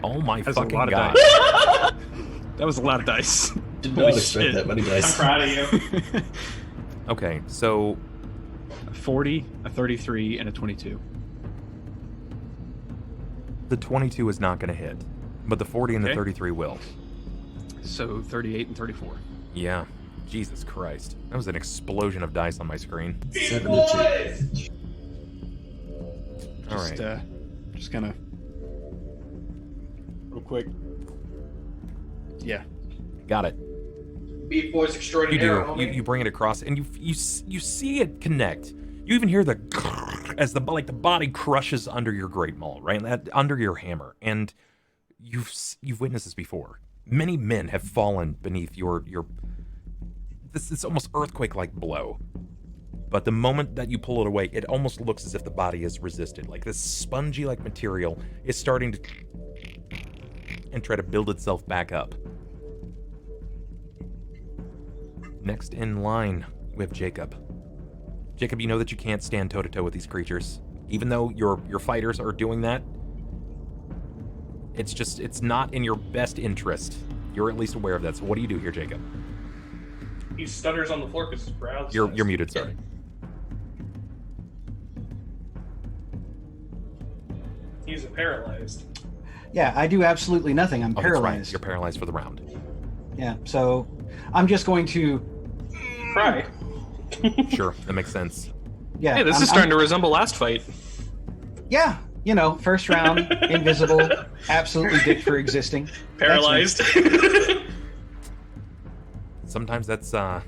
Oh my fucking god. That was a lot of dice. Did not expect that many dice. I'm proud of you. Okay, so... A 40, a 33, and a 22. The 22 is not going to hit, but the 40 and the 33 will. So 38 and 34. Yeah. Jesus Christ. That was an explosion of dice on my screen. 72. All right. Just kind of... Real quick. Yeah. Got it. Beat Boys You extraordinaire. do. You bring it across, and you see it connect. You even hear the as the body crushes under your great maul, right? Under your hammer, and you've witnessed this before. Many men have fallen beneath your this almost earthquake-like blow. But the moment that you pull it away, it almost looks as if the body has resisted. Like this spongy-like material is starting to and try to build itself back up. Next in line, we have Jakob. Jakob, you know that you can't stand toe-to-toe with these creatures. Even though your fighters are doing that, it's not in your best interest. You're at least aware of that. So what do you do here, Jakob? He stutters on the floor because his brows. You're muted, sorry. He's paralyzed. Yeah, I do absolutely nothing. I'm Oh, that's paralyzed. right. You're paralyzed for the round. Yeah, so I'm just going to... Cry. Sure, that makes sense. Yeah, Hey, this is starting to resemble last fight. Yeah, you know, first round, invisible, absolutely dick for existing. Paralyzed. Sometimes that's how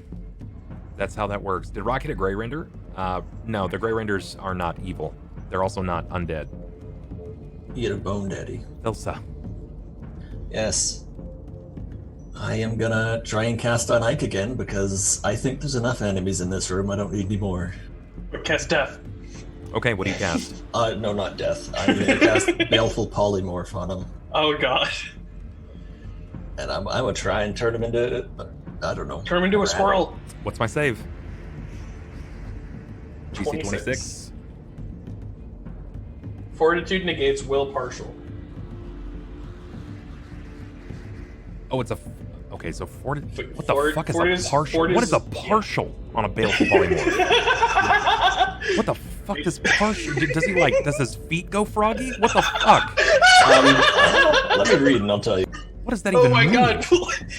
that works. Did Rahk hit a Grey Render? No, the Grey Renders are not evil. They're also not undead. You get a bone daddy. Thelsa. Yes. I am gonna try and cast on Ike again because I think there's enough enemies in this room. I don't need any more. Or cast death. Okay, what do you cast? No, not death. I'm gonna cast Baleful Polymorph on him. Oh gosh. And I'm gonna try and turn him into, I don't know. Turn him into a squirrel. What's my save? GC 26. Fortitude negates will partial. Oh, it's a... Okay, so what the fuck Fort is a partial? What is a partial on a Baleful Polymorph? What the fuck does partial... Does his feet go froggy? What the fuck? Let me read and I'll tell you. What does that even mean? Oh my god!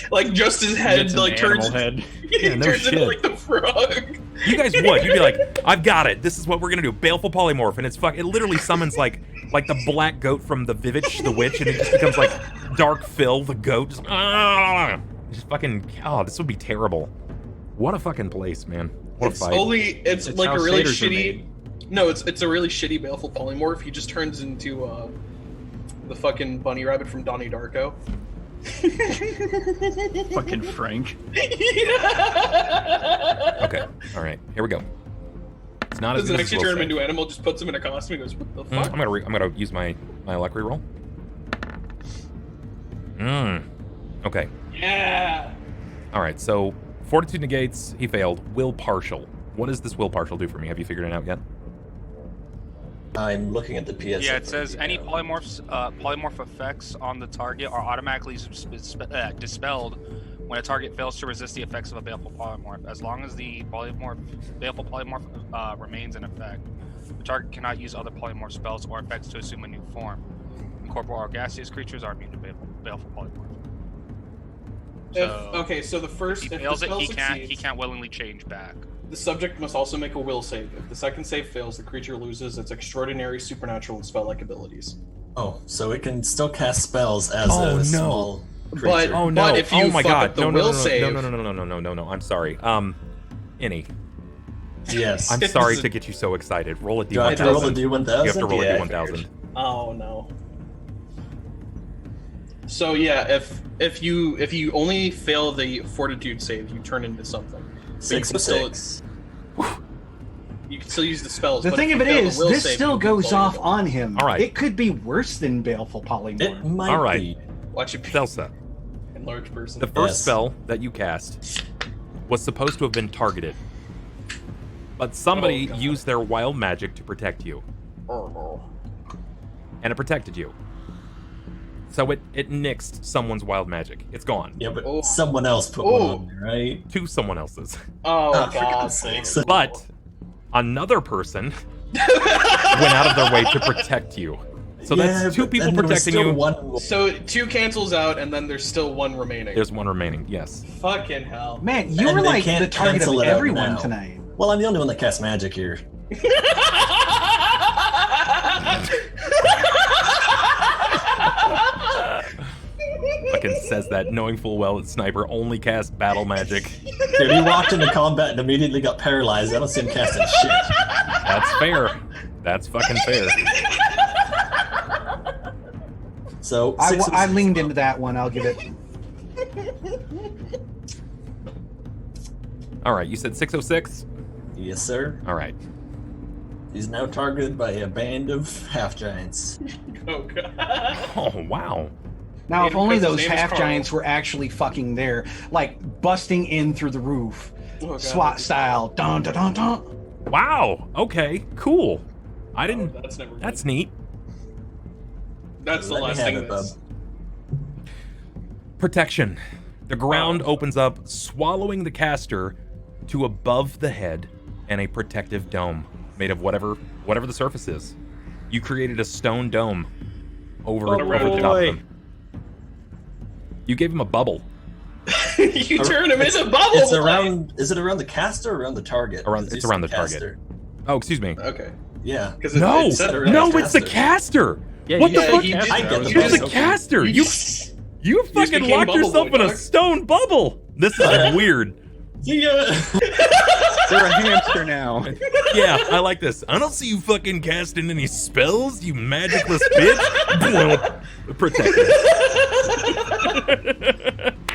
Like just his head turns. Head. Yeah, no turns shit. into like the frog. You guys would. You'd be like, I've got it. This is what we're gonna do. Baleful Polymorph, and it literally summons like the black goat from the Vivitch, the witch, and it just becomes like Dark Phil, the goat. Just fucking. Oh, this would be terrible. What a fucking place, man. What a fight. It's like a really shitty. No, it's a really shitty Baleful Polymorph. He just turns into the fucking bunny rabbit from Donnie Darko. Fucking Frank. Okay, all right, here we go. It's not as Doesn't good as actually Will turn him said. into an animal. Just puts him in a costume and goes, "What the fuck?" I'm gonna use my luck reroll. Okay. Yeah. All right. So Fortitude negates. He failed. Will partial. What does this will partial do for me? Have you figured it out yet? I'm looking at the PS. Yeah, it says any polymorph effects on the target are automatically dispelled when a target fails to resist the effects of a Baleful Polymorph. As long as the Baleful Polymorph remains in effect, the target cannot use other polymorph spells or effects to assume a new form. Incorporeal or gaseous creatures are immune to Baleful Polymorph. So the first, If if he the fails it, spell he succeeds, can't willingly change back. the subject must also make a will save. If the second save fails, the creature loses its extraordinary, supernatural, and spell-like abilities. Oh, so it can still cast spells as a small creature. But Oh no! But if you oh my fuck god! up the No! will No! save, No! I'm sorry. Innie. Yes. I'm sorry to get you so excited. Roll a d1000. Do I have to roll the D1000? You have to roll Yeah, a I d1000. figured. Oh no. So yeah, if you only fail the fortitude save, you turn into something. But you can still use the spells. The but thing if of you it fail the is, will this save, still you goes fall off into on him. All right. It could be worse than Baleful Polymorph. It might All right. be. it. Watch it be Thelsa. a large person. The first Yes. spell that you cast was supposed to have been targeted, but somebody Oh, God. used their wild magic to protect you, Oh no. and it protected you. So it nixed someone's wild magic. It's gone. Yeah, but Oh. someone else put one on there, right? To someone else's. Oh, for God. God's sakes. But another person went out of their way to protect you. So that's two but people then there was protecting still you. One... So 2 cancels out, and then there's still 1 remaining. There's 1 remaining, yes. Fucking hell. Man, you And were they like can't the target cancel of it out everyone now. tonight. Well, I'm the only one that casts magic here. Fucking says that knowing full well that Sniper only casts battle magic. Dude, he walked into combat and immediately got paralyzed. I don't see him casting shit. That's fair. That's fucking fair. So, I leaned into that one. I'll give it. All right, you said 606? Yes, sir. All right. He's now targeted by a band of half-giants. Oh, God. Oh, wow. Now, Yeah, if only because his those name is half Carl. giants were actually fucking there, like busting in through the roof, Oh, God. SWAT style. Dun dun dun dun. Wow. Okay, cool. I didn't... Oh, that's never good. That's neat. That's the Let me last have thing it, that's... bub. Protection. The ground opens up, swallowing the caster to above the head and a protective dome made of whatever the surface is. You created a stone dome over the top of him. You gave him a bubble. You turn him into bubble. It's boy. around. Is it around the caster or around the target? Around, it's around the target. Caster. Oh, excuse me. Okay. Yeah. Because No, said around no, the it's the caster. What the fuck? he did I that. get the You're the Okay. caster. You just fucking became locked Bubble yourself Boy, in a dog. stone bubble. This is weird. Yeah. They're a hamster now. Yeah, I like this. I don't see you fucking casting any spells, you magicless bitch. Protected.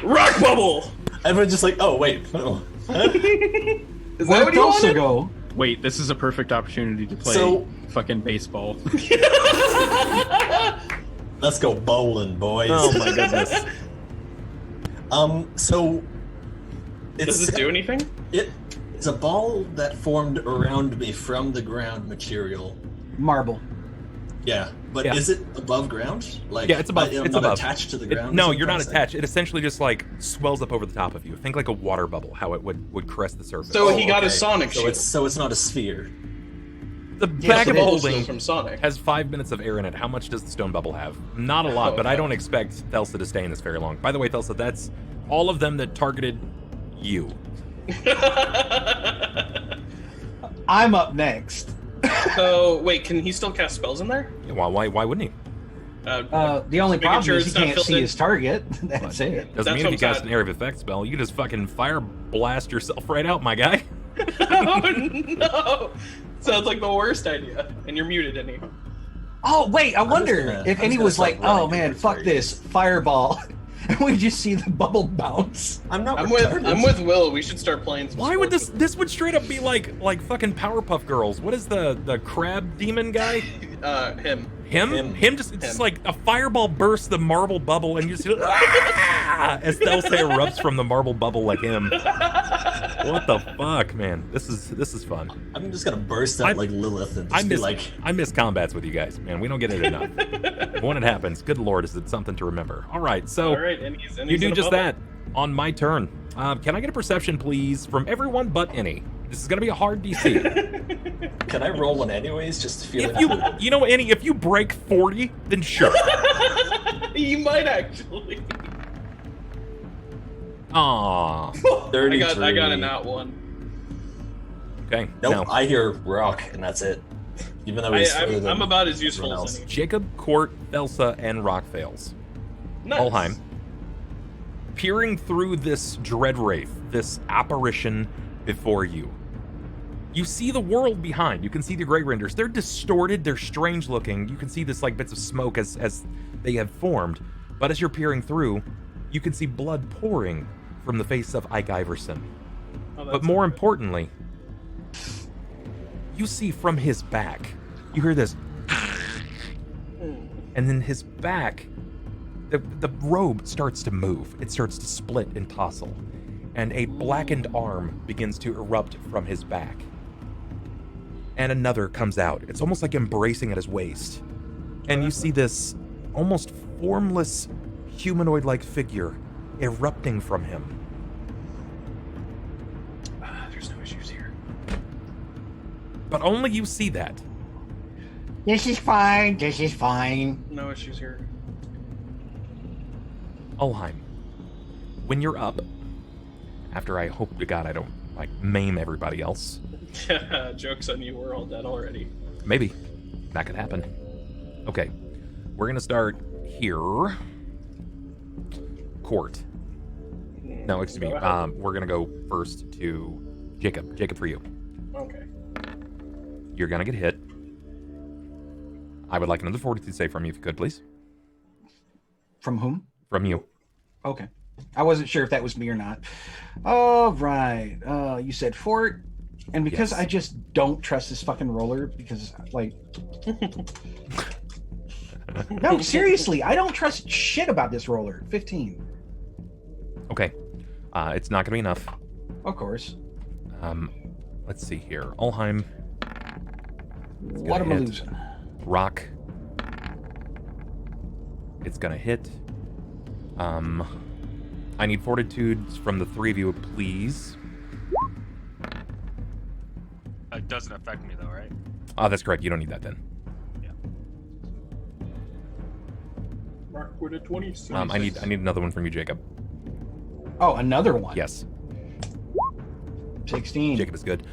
Rock bubble. Everyone's just like, oh wait. Oh. Is that Where'd what you Thelsa wanted? go? Wait, this is a perfect opportunity to play So- fucking baseball. Let's go bowling, boys. Oh my goodness. So Does it do anything? It's a ball that formed around me from the ground material. Marble. Yeah, but Yeah. is it above ground? Like, Yeah, it's above. I'm It's not above. attached to the It- ground. no, is you're what not I'm saying. attached. It essentially just like swells up over the top of you. Think like a water bubble, how it would crest the surface. So Oh, he got okay. a Sonic So shield. it's not a sphere. the Yes, bag it of is. holding from Sonic. has 5 minutes of air in it. How much does the stone bubble have? Not a lot, Oh, but I okay. don't expect Thelsa to stay in this very long. By the way, Thelsa, that's all of them that targeted you. I'm up next. So wait, can he still cast spells in there? Yeah, why wouldn't he? The only Making problem sure is he it's not can't filled see in. his target. That's it. Doesn't That's mean if what you I'm cast saying. an area of effect spell, you can just fucking fire blast yourself right out, my guy. Oh no! Sounds like the worst idea. And you're muted, Annie. Oh wait, I wonder gonna- if I'm any just was gonna like, start "Oh running man, towards fuck where this fireball," and we just see the bubble bounce. I'm not. I'm retarded. with Will. We should start playing some Why would sports this would straight up be like fucking Powerpuff Girls? What is the crab demon guy? with him. Him just it's Him. like a fireball bursts the marble bubble and you just ah, as Thelsa erupts from the marble bubble like him. What the fuck, man? This is fun. I'm just gonna burst out like Lilith and I just be miss like, I miss combats with you guys, man. We don't get it enough. When it happens, good lord, is it something to remember? All right, so All right, and he's you do in a just bubble. that on my turn. Can I get a perception, please, from everyone but Annie? This is gonna be a hard DC. can I roll one anyways, just to feel If it? you know, Annie, if you break 40, then sure. You might actually. Aww. 33. I got a nat one. Okay. Nope, Now, I hear rock, and that's it. Even though he's further than I'm about as useful everyone as else. any. Jakob, Cort, Thelsa, and Rahk fails. Nice. Ulhime. Peering through this dread wraith, this apparition before you. You see the world behind. You can see the Grey Renders. They're distorted. They're strange looking. You can see this like bits of smoke as they have formed. But as you're peering through, you can see blood pouring from the face of Ike Iverson. Oh, But that's more okay. importantly, you see from his back, you hear this, and then his back, the robe starts to move. It starts to split and tossle, and a blackened arm begins to erupt from his back. And another comes out. It's almost like embracing at his waist. And you see this almost formless humanoid-like figure erupting from him. There's no issues here. But only you see that. This is fine. This is fine. No issues here. Ulhime, when you're up, after I hope to God I don't, like, maim everybody else. Joke's on you, we're all dead already. Maybe. That could happen. Okay. We're going to start here. Cort. No, excuse me. We're going to go first to Jakob. Jakob, for you. Okay. You're going to get hit. I would like another fortitude save from you, if you could, please. From whom? From you. Okay. I wasn't sure if that was me or not. All right. You said fort. And because Yes. I just don't trust this fucking roller, because, like... No, seriously, I don't trust shit about this roller. 15. Okay. It's not going to be enough. Of course. Let's see here. Ulhime. What am I hit. losing? Rahk. It's going to hit. I need fortitudes from the three of you, please. It doesn't affect me though, right? Oh, that's correct. You don't need that then. Rahk with a 26. I need another one from you, Jakob. Oh, another one. Yes. 16. Jakob is good.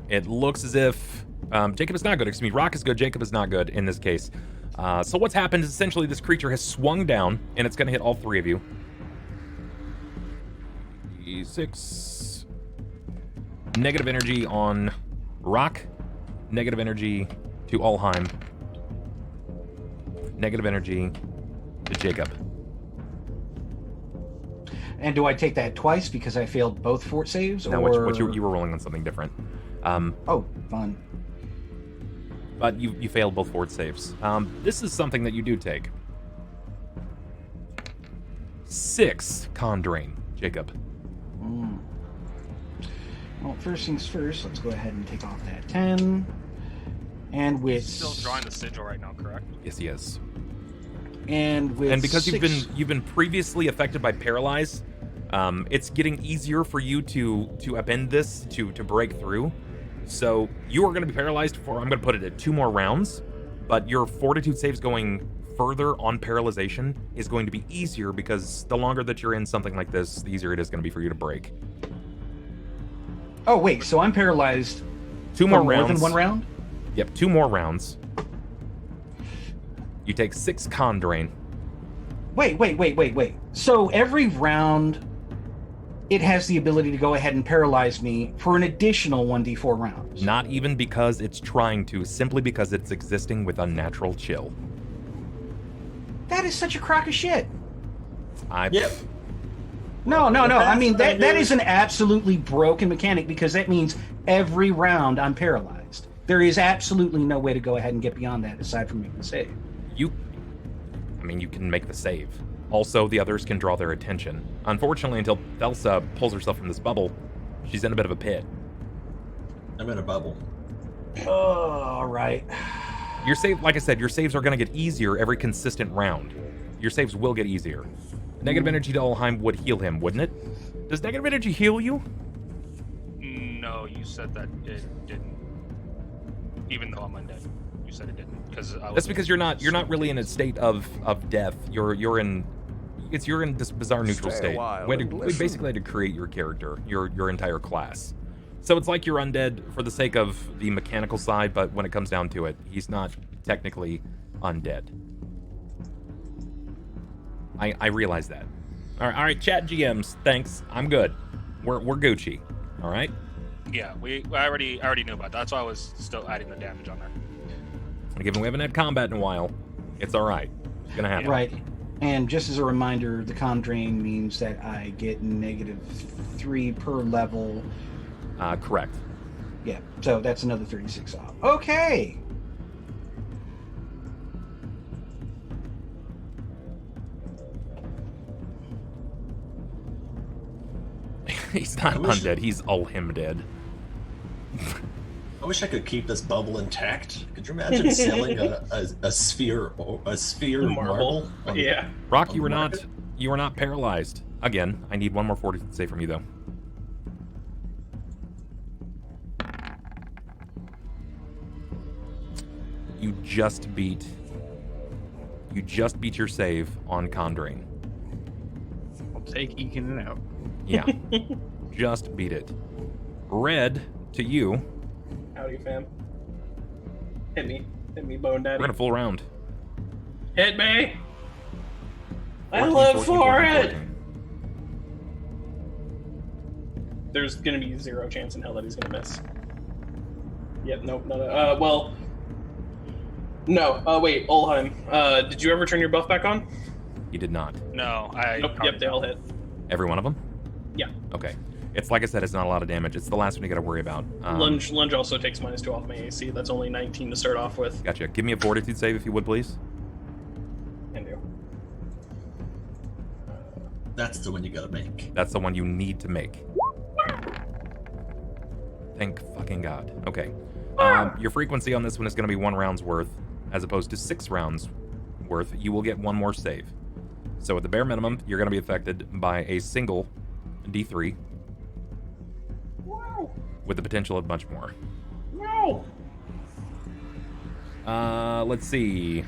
It looks as if Jakob is not good. Excuse me. Rahk is good. Jakob is not good in this case. So what's happened is essentially this creature has swung down, and it's going to hit all three of you. 6. Negative energy on Rahk. Negative energy to Ulhime. Negative energy to Jakob. And do I take that twice because I failed both fort saves? No, or... you were rolling on something different. Oh, fun. But you failed both fort saves. This is something that you do take. 6 con drain, Jakob. Well, first things first, let's go ahead and take off that 10. And with... He's still drawing the sigil right now, correct? Yes, he is. And with And because 6... you've been previously affected by paralyze, it's getting easier for you to upend this to break through. So you are going to be paralyzed for, I'm going to put it at 2 more rounds, but your fortitude saves going further on paralyzation is going to be easier because the longer that you're in something like this, the easier it is going to be for you to break. Oh, wait, so I'm paralyzed 2 more more rounds. than 1 round? Yep, 2 more rounds. You take 6 con drain. Wait. So every round, it has the ability to go ahead and paralyze me for an additional 1d4 rounds. Not even because it's trying to, simply because it's existing with unnatural chill. That is such a crock of shit. Yep. No. I mean, that is an absolutely broken mechanic because that means every round I'm paralyzed. There is absolutely no way to go ahead and get beyond that aside from making a save. You can make the save. Also, the others can draw their attention. Unfortunately, until Thelsa pulls herself from this bubble, she's in a bit of a pit. I'm in a bubble. Oh, all right. Your save, like I said, your saves are going to get easier every consistent round. Your saves will get easier. Negative energy to Ulhime would heal him, wouldn't it? Does negative energy heal you? No, you said that it didn't. Even though I'm undead, you said it didn't. That's because you're not really in a state of death. You're in this bizarre neutral state. We basically had to create your character, your entire class. So it's like you're undead for the sake of the mechanical side, but when it comes down to it, he's not technically undead. I realize that. All right, chat GMs, thanks. I'm good. We're Gucci. All right. Yeah, I already knew about that. That's why I was still adding the damage on there. And given we haven't had combat in a while, it's all right. It's gonna happen. Right. And just as a reminder, the con drain means that I get -3 per level. Correct. Yeah, so that's another 36 off. Okay. He's not undead. He's Ulhime dead. I wish I could keep this bubble intact. Could you imagine selling a sphere marble? Yeah. Rahk, you were not paralyzed. Again, I need one more fortitude save from you though. You just beat your save on Conjuring. I'll take eking it out. Yeah. Just beat it. Red, to you. Howdy, fam. Hit me, Bone Daddy. We're gonna full round. Hit me. 14, I live 14, for 14, it. 14. There's gonna be zero chance in hell that he's gonna miss. Yep. Nope. No. Well. No. Wait. Ulhime. Did you ever turn your buff back on? He did not. No, Nope. Yep. They all hit. Every one of them? Yeah. Okay. It's like I said, it's not a lot of damage. It's the last one you gotta worry about. Lunge also takes -2 off my AC. That's only 19 to start off with. Gotcha. Give me a fortitude save if you would, please. Can do. That's the one you gotta make. That's the one you need to make. Thank fucking God. Okay. Your frequency on this one is going to be 1 round's worth, as opposed to 6 rounds worth. You will get 1 more save. So at the bare minimum, you're going to be affected by a single D3. Wow. With the potential of much more. No. Let's see.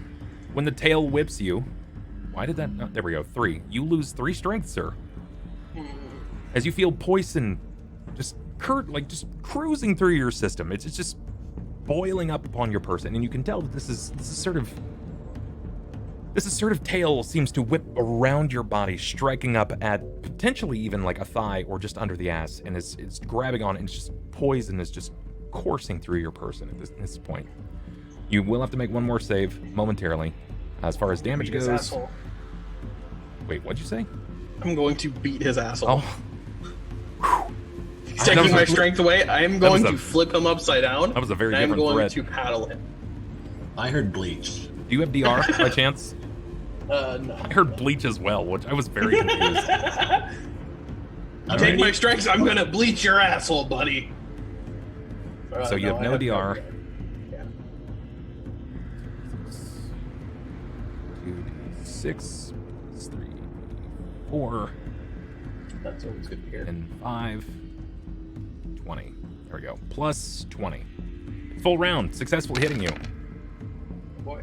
When the tail whips you... Why did that... Oh, there we go. 3. You lose 3 strength, sir. As you feel poison just cruising through your system. It's just boiling up upon your person, and you can tell that this is sort of tail seems to whip around your body, striking up at potentially even like a thigh or just under the ass, and it's grabbing on, and it's just poison is just coursing through your person at this point. You will have to make 1 more save momentarily. As far as damage Beat his goes. asshole. Wait, what'd you say? I'm going to beat his asshole. Oh. He's taking my strength away. I am going to flip him upside down. That was a very and different I'm going threat. to paddle him. I heard bleach. Do you have DR by chance? No. I heard bleach as well, which I was very confused. Take my strengths. I'm gonna bleach your asshole, buddy. So you have no DR. Yeah. 2d6, 3, 4, That's always good to hear. and 5, 20. There we go. Plus 20. Full round, successfully hitting you. Boy.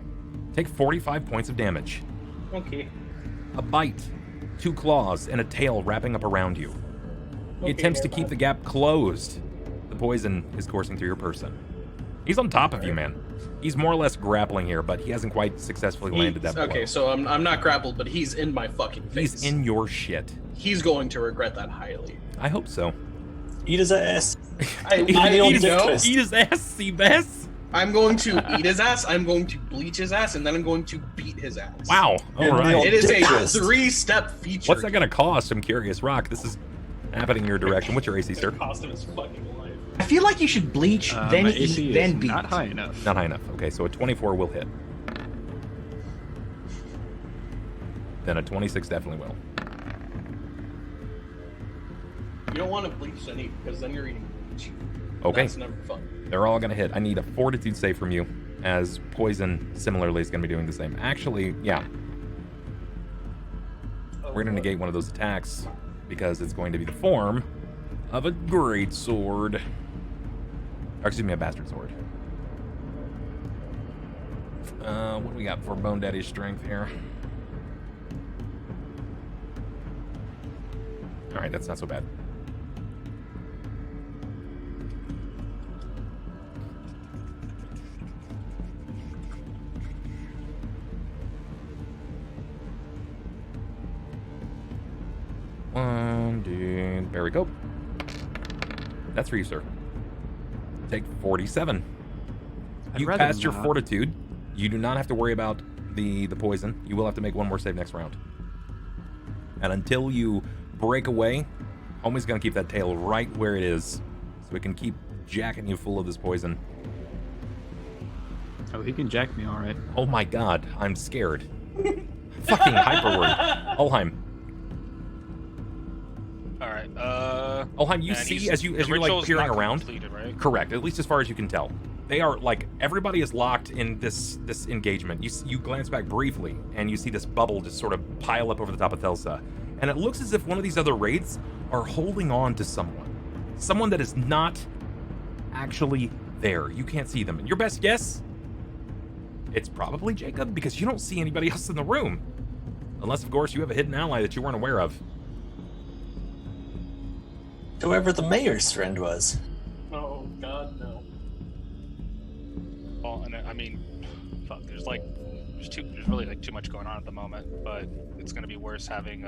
Take 45 points of damage. Okay. A bite, 2 claws, and a tail wrapping up around you. He Okay, attempts to never keep mind. the gap closed. The poison is coursing through your person. He's on top of you, man. He's more or less grappling here, but he hasn't quite successfully landed that blow. Okay, so I'm not grappled, but he's in my fucking face. He's in your shit. He's going to regret that highly. I hope so. Eat his ass. Eat his ass, Seabass. I'm going to eat his ass, I'm going to bleach his ass, and then I'm going to beat his ass. Wow. All And right. It is a Dick twist. 3-step feature. What's that going to cost? I'm curious. Rahk, this is happening in your direction. What's your AC, sir? Cost him his fucking life. I feel like you should bleach, then my eat, AC then is beat. not high enough. Not high enough. Okay, so a 24 will hit. Then a 26 definitely will. You don't want to bleach and eat, because then you're eating bleach. Okay. That's never fun. They're all going to hit. I need a fortitude save from you, as poison similarly is going to be doing the same. Actually, yeah. We're going to negate one of those attacks because it's going to be the form of a great sword. Or excuse me, a bastard sword. What do we got for Bone Daddy's strength here? Alright, that's not so bad. There we go. That's for you, sir. Take 47. You rather passed your not. fortitude. You do not have to worry about the poison. You will have to make 1 more save next round. And until you break away, homie's gonna keep that tail right where it is, so it can keep jacking you full of this poison. Oh, he can jack me all right. Oh my god, I'm scared. Fucking hyper word. Ulhime. All right. Ulhime, you and see he's- as the you're like ritual's peering not around. completed, right? Correct, at least as far as you can tell. They are like everybody is locked in this engagement. You glance back briefly and you see this bubble just sort of pile up over the top of Thelsa, and it looks as if one of these other wraiths are holding on to someone that is not actually there. You can't see them. And your best guess? It's probably Jakob, because you don't see anybody else in the room, unless of course you have a hidden ally that you weren't aware of. Whoever the mayor's friend was. Oh God, no. Well, and I mean, fuck. There's really like too much going on at the moment, but it's gonna be worse having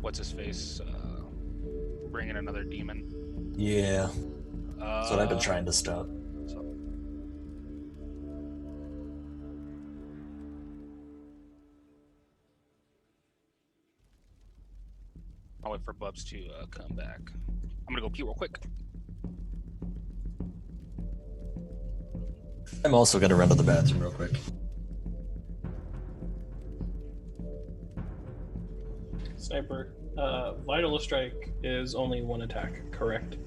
what's his face bring in another demon. Yeah. That's what I've been trying to stop. So. I'll wait for Bubs to come back. I'm gonna go pee real quick. I'm also gonna run to the bathroom real quick. Sniper, Vital Strike is only one attack, correct?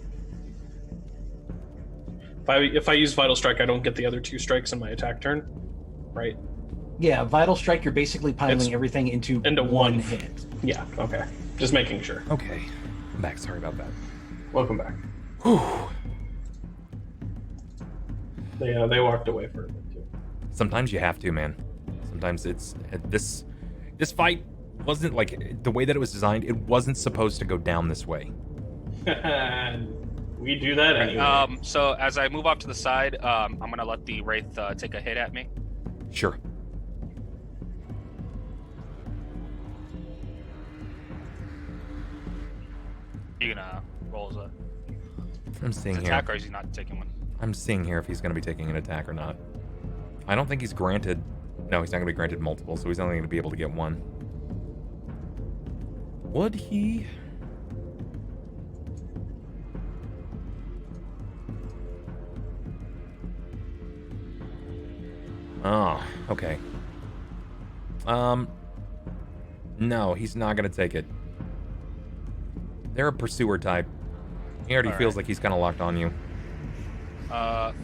If I use Vital Strike, I don't get the other 2 strikes in my attack turn, right? Yeah, Vital Strike, you're basically piling It's everything into one hit. Yeah, okay. Just making sure. Okay, I'm back. Sorry about that. Welcome back. Whew. They walked away for a bit too. Sometimes you have to, man. Sometimes it's this fight wasn't like the way that it was designed. It wasn't supposed to go down this way. We do that anyway. So as I move off to the side, I'm gonna let the wraith take a hit at me. Sure. You gonna roll as a I'm seeing here. attack, or is he not taking one? I'm seeing here if he's going to be taking an attack or not. I don't think he's granted. No, he's not going to be granted multiple, so he's only going to be able to get one. Would he? Oh, okay. No, he's not going to take it. They're a pursuer type. He already All feels right. like he's kind of locked on you.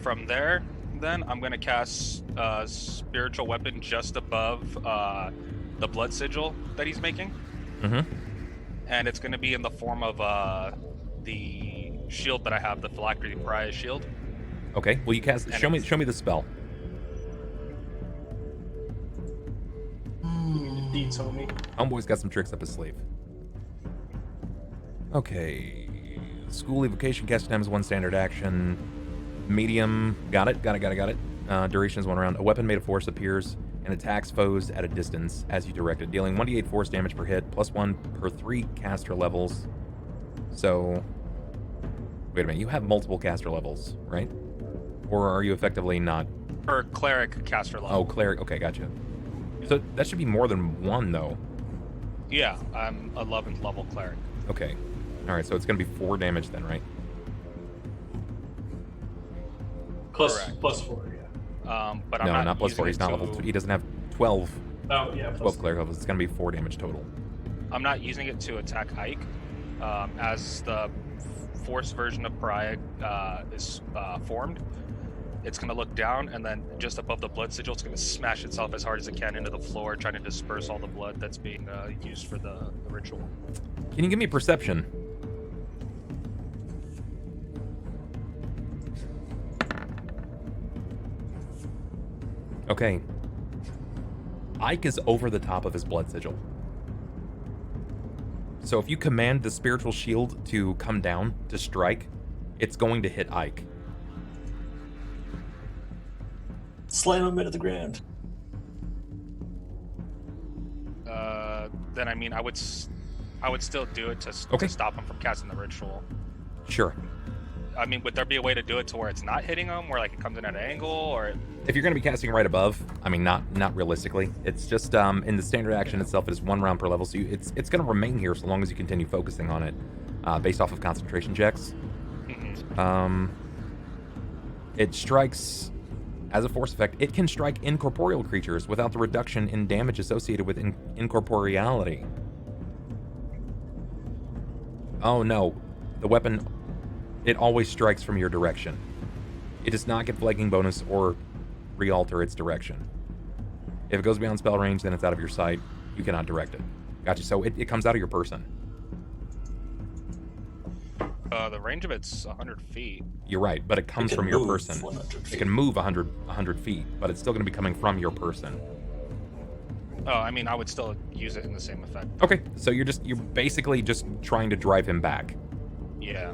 From there, then I'm gonna cast spiritual weapon just above the blood sigil that he's making, Mm-hmm. and it's gonna be in the form of the shield that I have, the Phylactery Pariah shield. Okay. Well, you cast. And Show me the spell. Deeds, homie. Homeboy's got some tricks up his sleeve. Okay. School evocation cast time is 1 standard action. Medium. Got it. Duration is 1 round. A weapon made of force appears and attacks foes at a distance as you direct it, dealing 1d8 force damage per hit, +1 per 3 caster levels. So, wait a minute. You have multiple caster levels, right? Or are you effectively not? Or cleric caster level. Oh, cleric. Okay, gotcha. So that should be more than 1, though. Yeah, I'm 11th level cleric. Okay. All right, so it's going to be 4 damage then, right? Correct. Plus 4, yeah. But I'm No, not plus using 4. He's it not to- level 2. He doesn't have 12 Oh, yeah, plus 12 cleric levels. It's going to be 4 damage total. I'm not using it to attack Ike, as the force version of Pariah is formed. It's going to look down, and then just above the blood sigil, it's going to smash itself as hard as it can into the floor, trying to disperse all the blood that's being used for the ritual. Can you give me perception? Okay. Ike is over the top of his blood sigil. So if you command the spiritual shield to come down to strike, it's going to hit Ike. Slam him into the ground. Then I mean, I would still do it to Okay. stop him from casting the ritual. Sure. I mean, would there be a way to do it to where it's not hitting him, where like it comes in at an angle, or? If you're going to be casting right above, I mean, not realistically. It's just in the standard action itself, it is 1 round per level, so it's going to remain here so long as you continue focusing on it, based off of concentration checks. Mhm. It strikes as a force effect. It can strike incorporeal creatures without the reduction in damage associated with incorporeality. Oh no, the weapon, it always strikes from your direction. It does not get flanking bonus or re-alter its direction. If it goes beyond spell range, then it's out of your sight. You cannot direct it. Gotcha. So it comes out of your person. The range of it's 100 feet. You're right, but it comes from your person. 100 It feet. can move 100 feet, but it's still going to be coming from your person. Oh, I mean, I would still use it in the same effect. Okay, so you're basically just trying to drive him back. Yeah.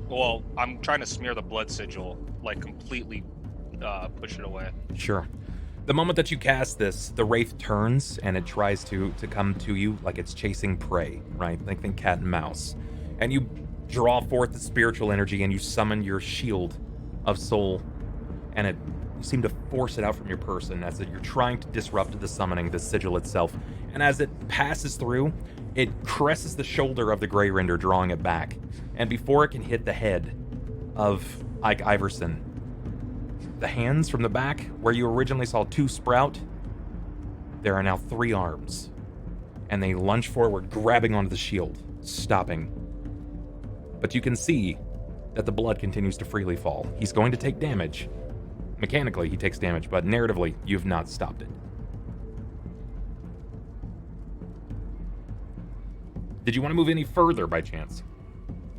Well, I'm trying to smear the blood sigil, like completely push it away. Sure. The moment that you cast this, the wraith turns and it tries to come to you like it's chasing prey, right? Like think cat and mouse. And you draw forth the spiritual energy and you summon your shield of soul, and you seem to force it out from your person as you're trying to disrupt the summoning, the sigil itself. And as it passes through, it caresses the shoulder of the Grey Render, drawing it back. And before it can hit the head of Ike Iverson, the hands from the back, where you originally saw 2 sprout, there are now 3 arms. And they lunge forward, grabbing onto the shield, stopping. But you can see that the blood continues to freely fall. He's going to take damage. Mechanically, he takes damage, but narratively, you've not stopped it. Did you want to move any further by chance?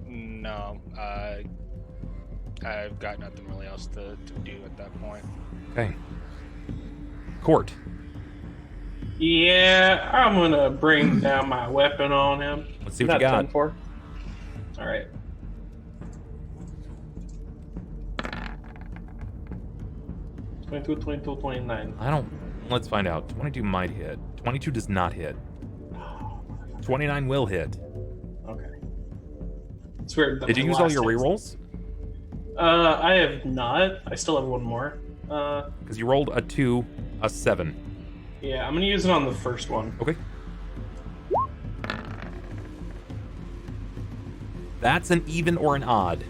No, I've got nothing really else to do at that point. Okay. Cort. Yeah, I'm gonna bring down my weapon on him. Let's see what you got. 10-4. All right. (22, 22, 29). Let's find out. 22 might hit. 22 does not hit. 29 will hit. Okay. It's weird. Did you use all your rerolls? I have not. I still have one more. Because you rolled a 2, a 7. Yeah, I'm gonna use it on the first one. Okay. That's an even or an odd.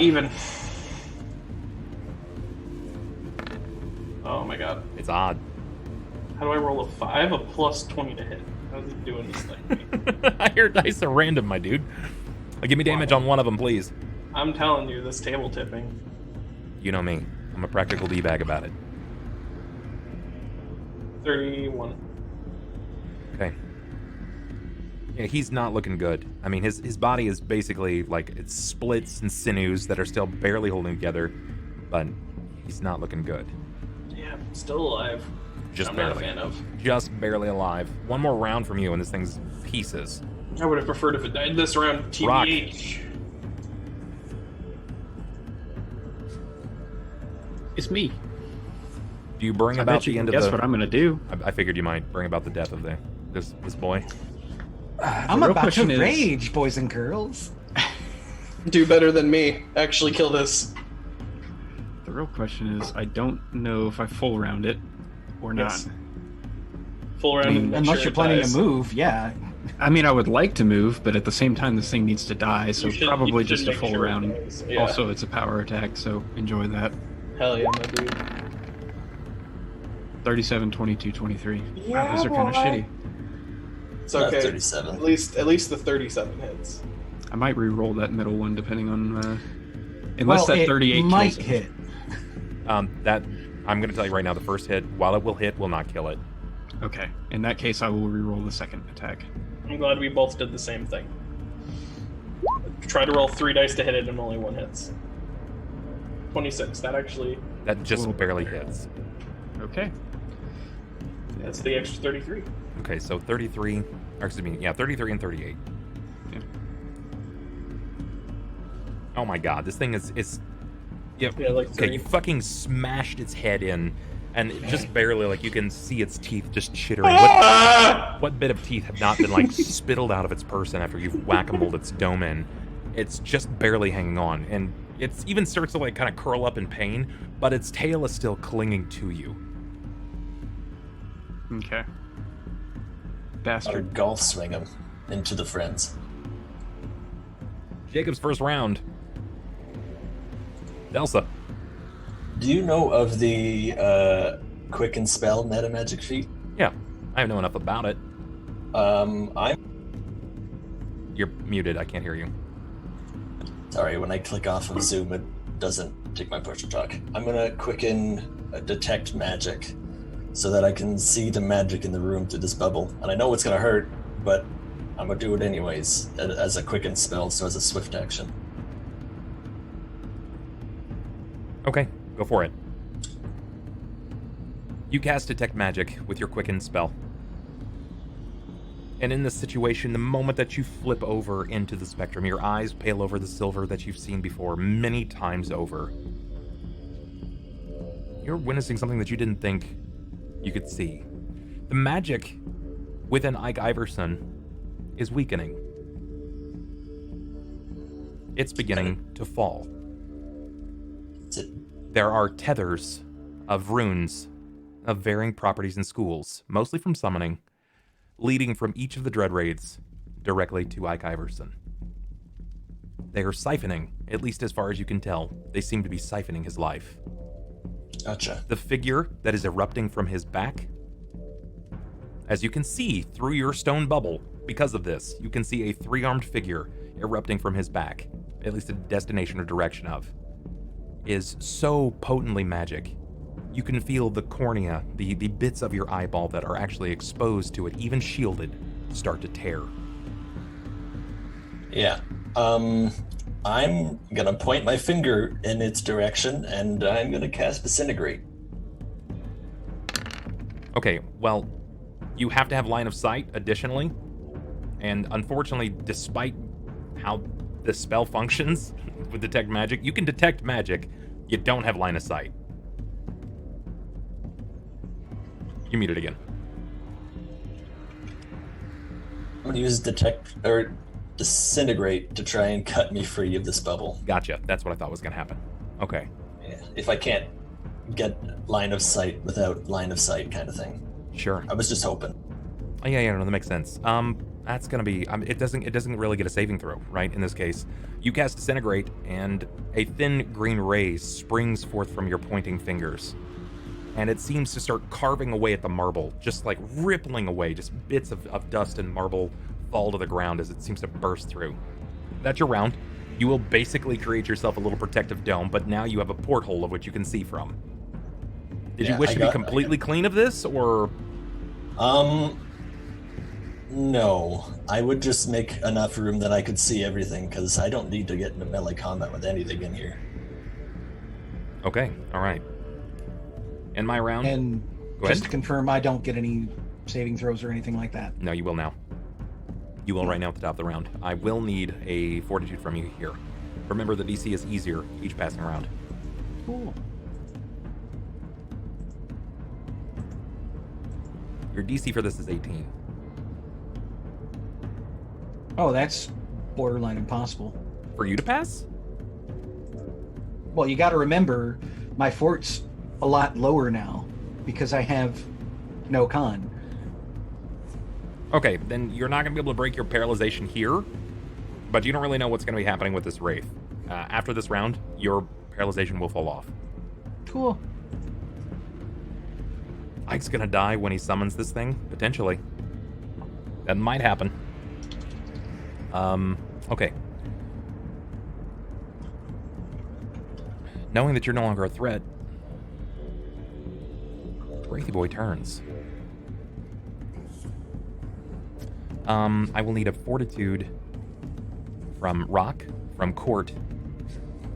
Even. Oh my god. It's odd. How do I roll a 5? A plus 20 to hit. How's he doing this thing? Your dice are random, my dude. Give me damage on one of them, please. I'm telling you, this table tipping. You know me. I'm a practical D-bag about it. 31. Okay. Yeah, he's not looking good. I mean, his body is basically like it's splits and sinews that are still barely holding together, but he's not looking good. Yeah, still alive. Just I'm barely. not a fan of. Just barely alive. One more round from you and this thing's pieces. I would have preferred if it died this round. TBH. It's me. Do you bring I about bet you the can end of guess the... what I'm gonna do. I figured you might bring about the death of this boy. I'm real about to question is- rage, boys and girls. Do better than me. Actually kill this. The real question is, I don't know if I full round it or not. Yes. Full round. and make Unless sure you're it planning dies. to move, yeah. I mean, I would like to move, but at the same time, this thing needs to die, so You should- probably you should just a make full sure it round. dies. Yeah. Also, it's a power attack, so enjoy that. Hell yeah, my dude. 37, 22, 23. Yeah, Wow, those are kind of boy. shitty. It's It's okay. 37. At least the 37 hits. I might re-roll that middle one depending on... unless that it 38 might kills it. hit. That I'm going to tell you right now, the first hit, while it will hit, will not kill it. Okay. In that case, I will re-roll the second attack. I'm glad we both did the same thing. Try to roll 3 dice to hit it and only 1 hits. 26. That just little barely better. hits. Okay. That's the extra 33. Okay, so 33, or excuse me, yeah, 33 and 38. Yeah. Oh my god, this thing is yeah, Yeah, like okay, 3. you fucking smashed its head in, and just barely, like, you can see its teeth just chittering. What bit of teeth have not been, like, spittled out of its person after you've whack-a-moled its dome in? It's just barely hanging on, and it even starts to, like, kind of curl up in pain, but its tail is still clinging to you. Okay. Or Bastard. golf swing him into the friends. Jacob's first round. Thelsa. Do you know of the Quicken Spell meta magic feat? Yeah, I know enough about it. I'm You're muted. I can't hear you. Sorry, when I click off of Zoom, it doesn't take my push to talk. I'm gonna quicken detect magic so that I can see the magic in the room through this bubble. And I know it's gonna hurt, but I'm gonna do it anyways as a quicken spell, so as a swift action. Okay, go for it. You cast Detect Magic with your Quicken spell. And in this situation, the moment that you flip over into the spectrum, your eyes pale over the silver that you've seen before many times over. You're witnessing something that you didn't think you could see. The magic within Ike Iverson is weakening. It's beginning to fall. There are tethers of runes of varying properties in schools, mostly from summoning, leading from each of the Dread Raids directly to Ike Iverson. They are siphoning, at least as far as you can tell. They seem to be siphoning his life. Gotcha. The figure that is erupting from his back, as you can see through your stone bubble, because of this, you can see a 3-armed figure erupting from his back, at least a destination or direction of, is so potently magic. You can feel the cornea, the bits of your eyeball that are actually exposed to it, even shielded, start to tear. Yeah. I'm gonna point my finger in its direction, and I'm gonna cast Disintegrate. Okay, well, you have to have line of sight additionally, and unfortunately, despite how the spell functions with Detect Magic, you can detect magic, you don't have line of sight. You mute it again. I'm gonna use Disintegrate to try and cut me free of this bubble. Gotcha, that's what I thought was gonna happen. Okay. Yeah, if I can't get line of sight without line of sight kind of thing. Sure. I was just hoping. Oh, yeah, no, that makes sense. That's gonna be, it doesn't really get a saving throw, right? In this case, you cast Disintegrate, and a thin green ray springs forth from your pointing fingers, and it seems to start carving away at the marble, just like rippling away, just bits of dust and marble fall to the ground as it seems to burst through. That's your round. You will basically create yourself a little protective dome, but now you have a porthole of which you can see from. Did you wish to be completely clean of this, or? No. I would just make enough room that I could see everything, because I don't need to get into melee combat with anything in here. Okay, alright. In my round. And Go just ahead. to confirm, I don't get any saving throws or anything like that. No, you will now. You will right now at the top of the round. I will need a fortitude from you here. Remember, the DC is easier each passing round. Cool. Your DC for this is 18. Oh, that's borderline impossible. For you to pass? Well, you got to remember, my fort's a lot lower now because I have no con. Okay, then you're not going to be able to break your paralyzation here, but you don't really know what's going to be happening with this wraith. After this round, your paralyzation will fall off. Cool. Ike's going to die when he summons this thing, potentially. That might happen. Okay. Knowing that you're no longer a threat, Wraithy Boy turns. I will need a fortitude from Rahk, from Cort,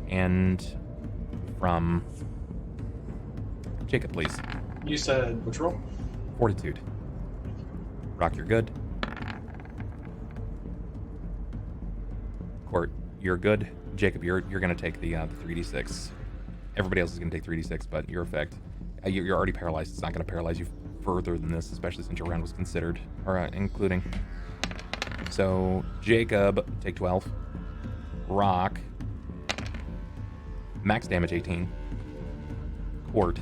and from Jakob, please. You said which roll? Fortitude. Rahk, you're good. Cort, you're good. Jakob, you're going to take the 3d6. Everybody else is going to take 3d6, but your effect, you're already paralyzed. It's not going to paralyze you further than this, especially since your round was considered, or including. So, Jakob, take 12. Rahk, max damage 18. Cort,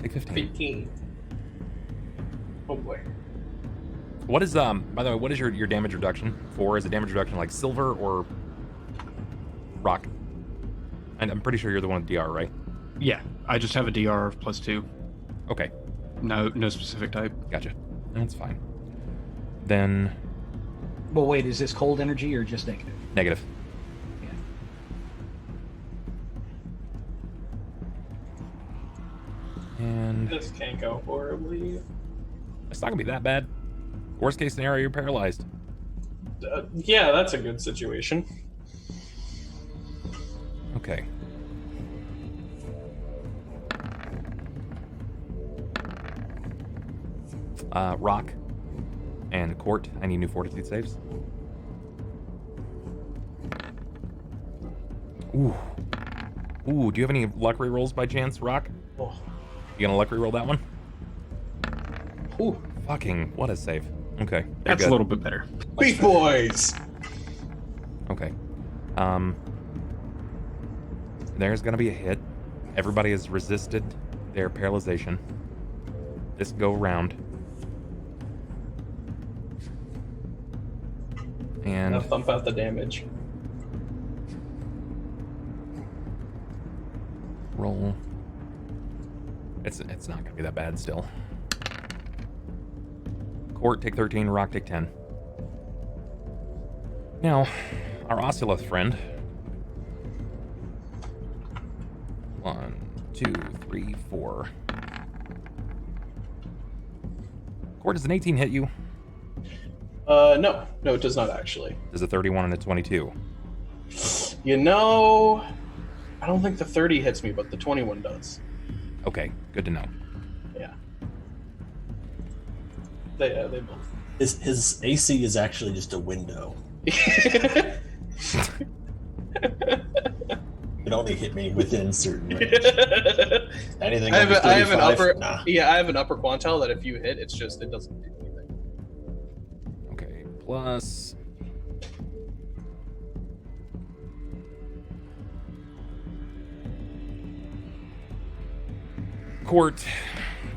take 15. 15. Oh boy. What is, by the way, what is your damage reduction for? Is it damage reduction like silver or rock? And I'm pretty sure you're the one with DR, right? Yeah, I just have a DR of +2. Okay, No specific type. gotcha. That's fine. Then Well, wait, is this cold energy or just negative? negative. Yeah. And This can't go horribly. it's not gonna be that bad. Worst case scenario, you're paralyzed. Yeah, that's a good situation. Okay. Rahk and Cort, I need new fortitude saves. Ooh. Ooh, do you have any luck rerolls by chance, Rahk? Oh. You gonna luck reroll that one? Ooh. Fucking, what a save. Okay. you're That's good. a little bit better. Beef Boys! Okay. There's gonna be a hit. Everybody has resisted their paralyzation. This go round. And Now thump out the damage. roll. It's not gonna be that bad still. Cort take 13, Rahk take 10. Now, our Oceloth friend. 1, 2, 3, 4. Cort, does an 18 hit you? No, it does not actually. Does a 31 and a 22? You know, I don't think the 30 hits me, but the 21 does. Okay, good to know. Yeah. They both. His AC is actually just a window. It only hit me within certain range. Anything I have, over I have an 35, upper. nah. Yeah, I have an upper quantile that if you hit, it doesn't do anything. Okay, plus. Cort,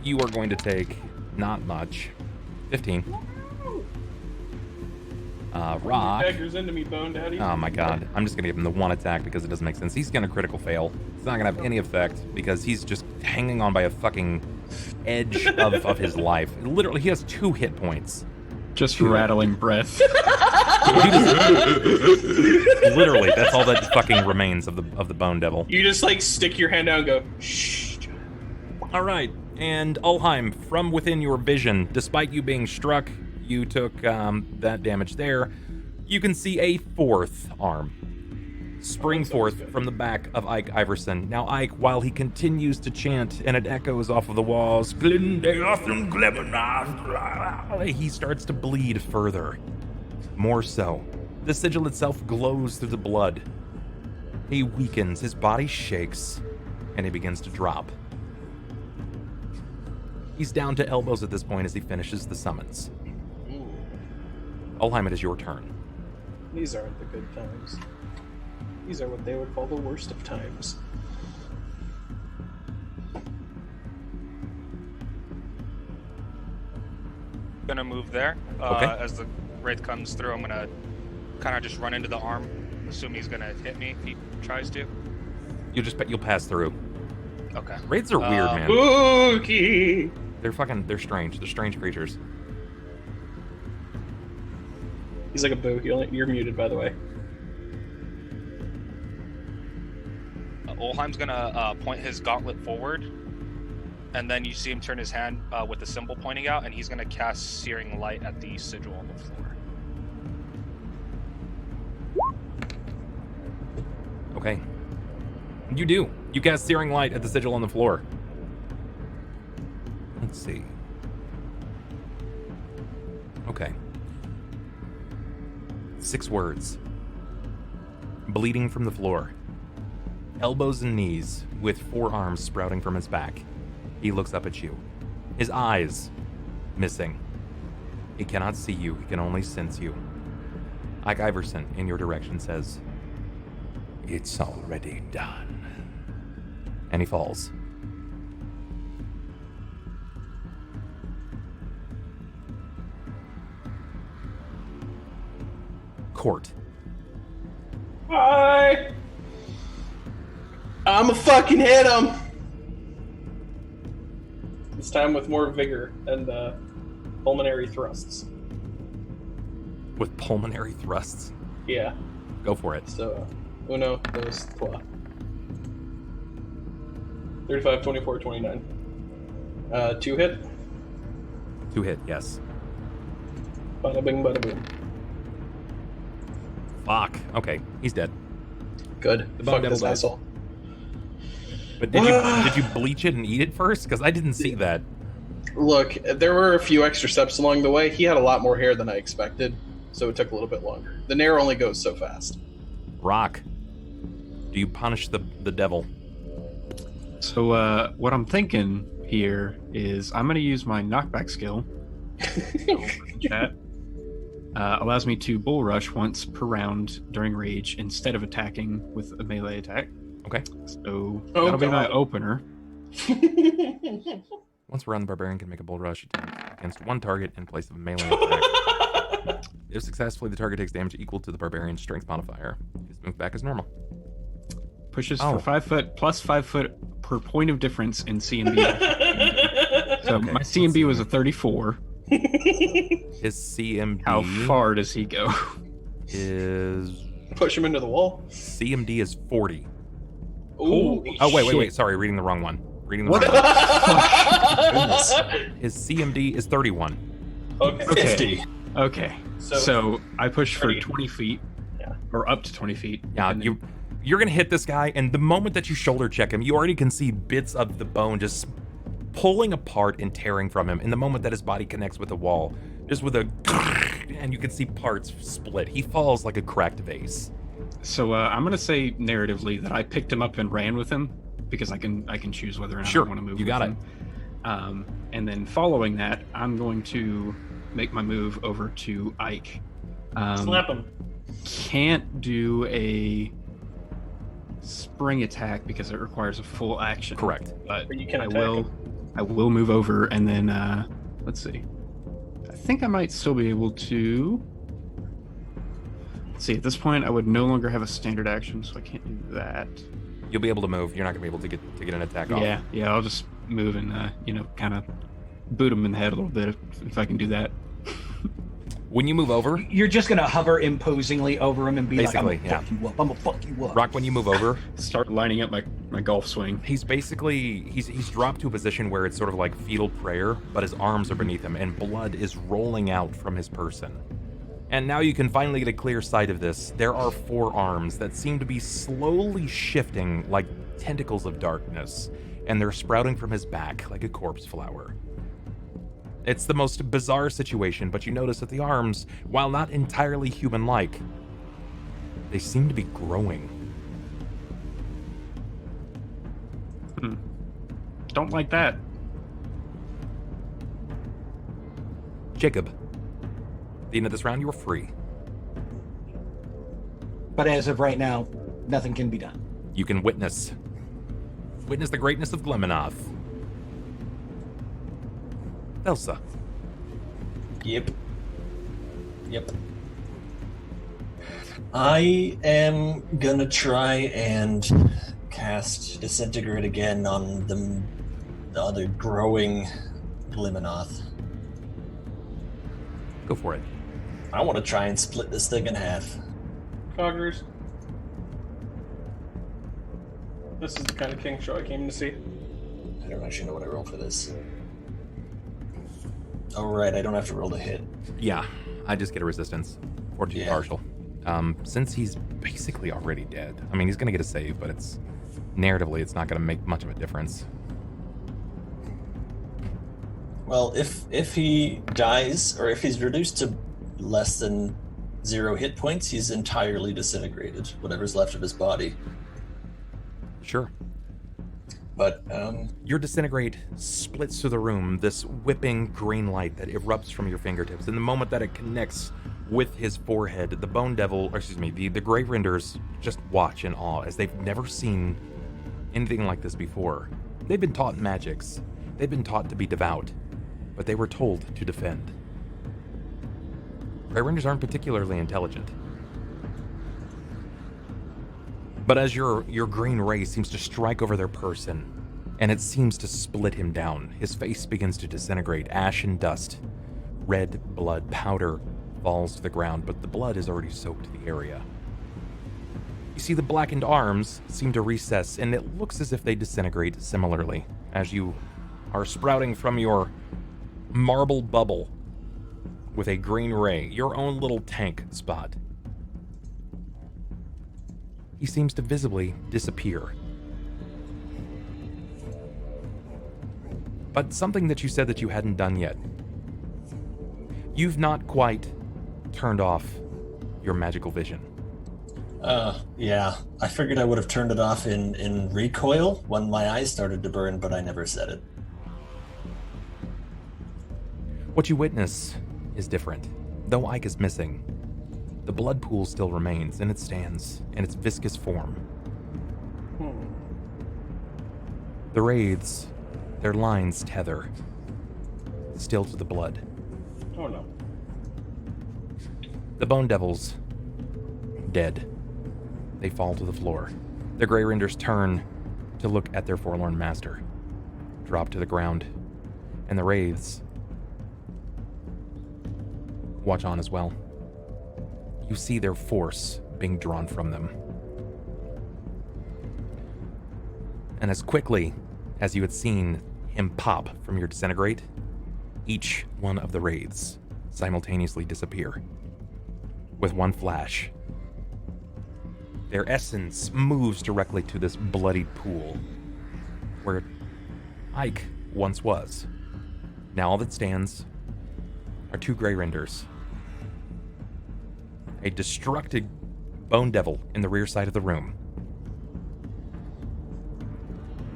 you are going to take not much. 15. Rahk. Daggers into me, Bone Daddy. Oh my god. I'm just gonna give him the one attack because it doesn't make sense. He's gonna critical fail. It's not gonna have any effect because he's just hanging on by a fucking edge of his life. Literally, he has 2 hit points. Just rattling breath. Literally, that's all that fucking remains of the Bone Devil. You just like stick your hand out and go, shh. All right, and Ulhime, from within your vision, despite you being struck, you took that damage there. You can see a 4th arm spring forth from the back of Ike Iverson. Now Ike, while he continues to chant and it echoes off of the walls, Glendath and Glemmonath, he starts to bleed further. More so. The sigil itself glows through the blood. He weakens, his body shakes, and he begins to drop. He's down to elbows at this point as he finishes the summons. Ulhime, it is your turn. These aren't the good times. These are what they would call the worst of times. Gonna move there. Okay. As the wraith comes through, I'm gonna kind of just run into the arm. Assume he's gonna hit me if he tries to. You'll pass through. Okay. Wraiths are weird, man. Spooky! They're strange. They're strange creatures. He's like a boo. You're muted, by the way. Ulhime's gonna point his gauntlet forward, and then you see him turn his hand with the symbol pointing out, and he's gonna cast Searing Light at the sigil on the floor. Okay. You do. You cast Searing Light at the sigil on the floor. Let's see. Okay. 6 words. Bleeding from the floor. Elbows and knees, with 4 arms sprouting from his back. He looks up at you. His eyes missing. He cannot see you, he can only sense you. Ike Iverson, in your direction, says, "It's already done." And he falls. Cort. Bye! I'ma fucking hit him! This time with more vigor and pulmonary thrusts. With pulmonary thrusts. Yeah. Go for it. So, uno, dos, trois. 35, 24, 29. 2 hit. 2 hit, yes. Bada bing, bada boom. Fuck. Okay, he's dead. Good. The bone Fuck devil this died. asshole. But did you bleach it and eat it first? Because I didn't see that. Look, there were a few extra steps along the way. He had a lot more hair than I expected, so it took a little bit longer. The nair only goes so fast. Rahk, do you punish the devil? So what I'm thinking here is I'm going to use my knockback skill. Chat. Allows me to bull rush once per round during rage instead of attacking with a melee attack. Okay. So that'll be my opener. Once per round, the barbarian can make a bull rush attack against one target in place of a melee attack. If successfully, the target takes damage equal to the barbarian's strength modifier. He's moved back as normal. Pushes for 5 foot plus 5 foot per point of difference in CMB. So Okay, my CMB was a 34. His CMD How far does he go? is Push him into the wall. CMD is 40. Ooh. Oh wait, Shit. sorry, reading the wrong one. Reading the What? wrong one. Goodness. His CMD is 31. Okay. 50. Okay. So- So I push for 30. 20 feet. Yeah. Or up to 20 feet. Yeah, and then- you're gonna hit this guy, and the moment that you shoulder check him, you already can see bits of the bone just pulling apart and tearing from him. In the moment that his body connects with the wall, just with a, and you can see parts split. He falls like a cracked vase. So I'm gonna say narratively that I picked him up and ran with him because I can choose whether or not Sure, I want to move. you with got him. And then following that, I'm going to make my move over to Ike. Slap him. Can't do a spring attack because it requires a full action. Correct. But But you can I attack will. him. I will move over and then let's see. I think I might still be able to. Let's see. At this point, I would no longer have a standard action, so I can't do that. You'll be able to move. You're not gonna be able to get an attack off. Yeah. I'll just move and kind of boot him in the head a little bit if I can do that. When you move over, You're just gonna hover imposingly over him and be Basically, like, I'm gonna fuck you up. Rahk, when you move over, Start lining up my golf swing. he's dropped to a position where it's sort of like fetal prayer, but his arms are beneath him and blood is rolling out from his person. And now you can finally get a clear sight of this. There are 4 arms that seem to be slowly shifting like tentacles of darkness, and they're sprouting from his back like a corpse flower. It's the most bizarre situation, but you notice that the arms, while not entirely human-like, they seem to be growing. Don't like that. Jakob, at the end of this round, you are free. But as of right now, nothing can be done. You can witness the greatness of Glemmonath. Thelsa. Yep. I am gonna try and cast Disintegrate again on the other growing Glemmonath. Go for it. I want to try and split this thing in half. Coggers. This is the kind of king show I came to see. I don't actually know what I rolled for this. Oh, right, I don't have to roll to hit. Yeah, I just get a resistance. Fortitude Yeah. partial. Since he's basically already dead. I mean, he's going to get a save, but it's narratively, it's not going to make much of a difference. Well, if he dies, or if he's reduced to less than 0 hit points, he's entirely disintegrated, whatever's left of his body. Sure. But, Your disintegrate splits through the room, this whipping green light that erupts from your fingertips. In the moment that it connects with his forehead, the bone devil, or excuse me, the grave renders just watch in awe as they've never seen anything like this before. They've been taught magics. They've been taught to be devout, but they were told to defend. Grave renders aren't particularly intelligent. But as your green ray seems to strike over their person, and it seems to split him down, his face begins to disintegrate, ash and dust. Red blood powder falls to the ground, but the blood has already soaked the area. You see the blackened arms seem to recess, and it looks as if they disintegrate similarly as you are sprouting from your marble bubble with a green ray, your own little tank spot. He seems to visibly disappear. But something that you said that you hadn't done yet. You've not quite turned off your magical vision. Yeah. I figured I would have turned it off in recoil when my eyes started to burn, but I never said it. What you witness is different. Though Ike is missing, the blood pool still remains, and it stands in its viscous form. The wraiths, their lines tether, still to the blood. Oh no. The bone devils, dead. They fall to the floor. The Grey Renders turn to look at their forlorn master, drop to the ground, and the wraiths watch on as well. You see their force being drawn from them. And as quickly as you had seen him pop from your disintegrate, each one of the wraiths simultaneously disappear. With one flash, their essence moves directly to this bloodied pool where Ike once was. Now all that stands are two Grey Renders, a destructed bone devil in the rear side of the room,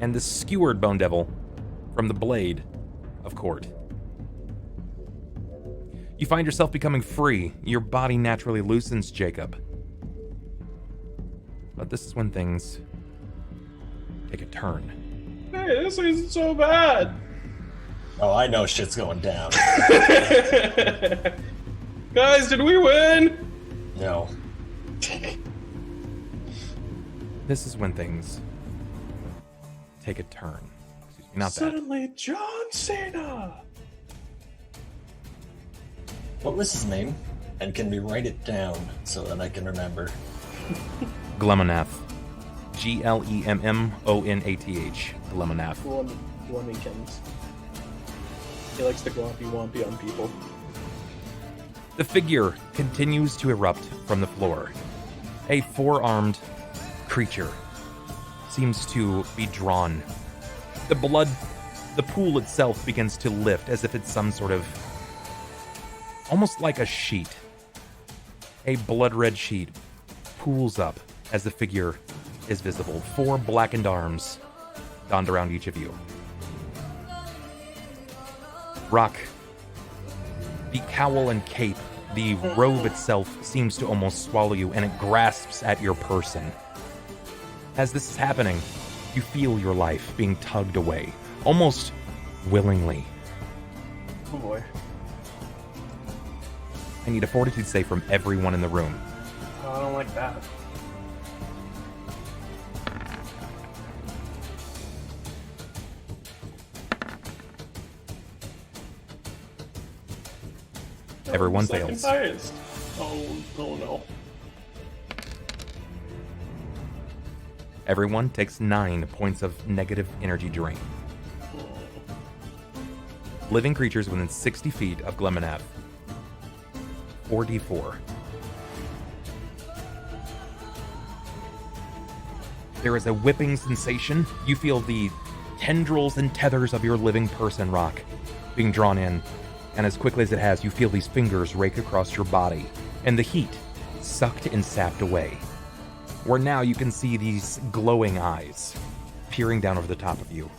and the skewered bone devil from the blade of Cort. You find yourself becoming free. Your body naturally loosens, Jakob. But this is when things take a turn. Hey, this isn't so bad. Oh, I know shit's going down. Guys, did we win? No. This is when things take a turn. Excuse me, not that. Suddenly, John Cena. What was his name? And can we write it down so that I can remember? Glemmonath. Glemmonath. Glemmonath. Glummykins. He likes to glompy wompy on people. The figure continues to erupt from the floor. A four-armed creature seems to be drawn. The pool itself begins to lift as if it's some sort of, almost like a sheet. A blood-red sheet pools up as the figure is visible. Four blackened arms donned around each of you. Rahk, the cowl and cape, the robe itself seems to almost swallow you, and it grasps at your person. As this is happening, you feel your life being tugged away, almost willingly. Oh boy. I need a fortitude save from everyone in the room. Oh, I don't like that. Everyone Second fails. highest. Oh no. Everyone takes 9 points of negative energy drain. Living creatures within 60 feet of Glemmonath. 4d4. There is a whipping sensation. You feel the tendrils and tethers of your living person, Rahk, being drawn in. And as quickly as it has, you feel these fingers rake across your body, and the heat sucked and sapped away. Where now you can see these glowing eyes peering down over the top of you,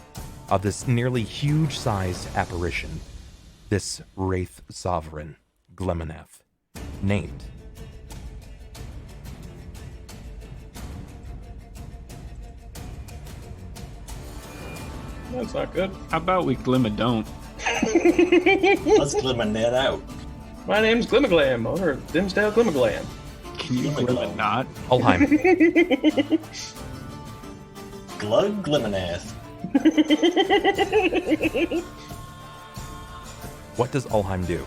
of this nearly huge-sized apparition, this Wraith Sovereign, Glemmonath, named. That's not good. How about we don't? Let's Glimmonath out. My name's Glimaglam, or Dimsdale Glimaglam. Can you not? Ulhime. Glug Glimmonath. What does Ulhime do?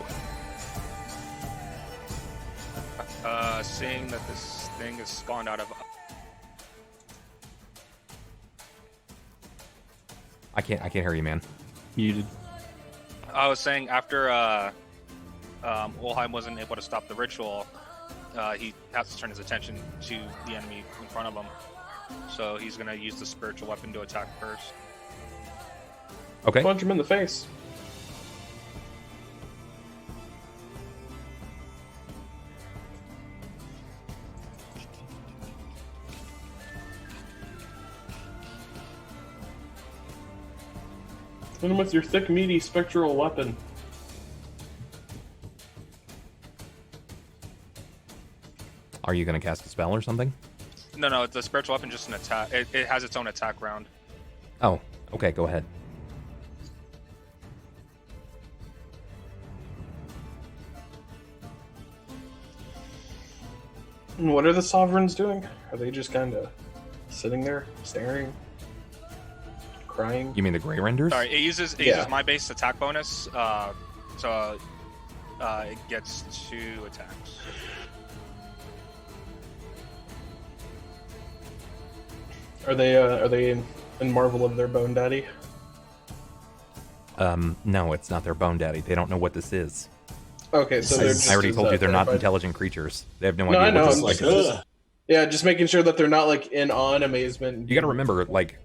seeing that this thing is spawned out of. I can't hear you, man. Muted. I was saying after Ulhime wasn't able to stop the ritual, he has to turn his attention to the enemy in front of him. So he's gonna use the spiritual weapon to attack first. Okay. Punch him in the face. Hit him with your thick, meaty spectral weapon. Are you gonna cast a spell or something? No, the spiritual weapon just an attack. It has its own attack round. Oh, okay. Go ahead. And what are the sovereigns doing? Are they just kind of sitting there, staring, crying? You mean the Grey Renders? Sorry, it uses my base attack bonus, so it gets 2 attacks. Are they in marvel of their bone daddy? No, it's not their bone daddy. They don't know what this is. Okay, so they're just I already told you they're not terrified. intelligent creatures. They have no No, I idea know. what I'm this is. like, yeah, just making sure that they're not like in awe and amazement. You got to remember, like,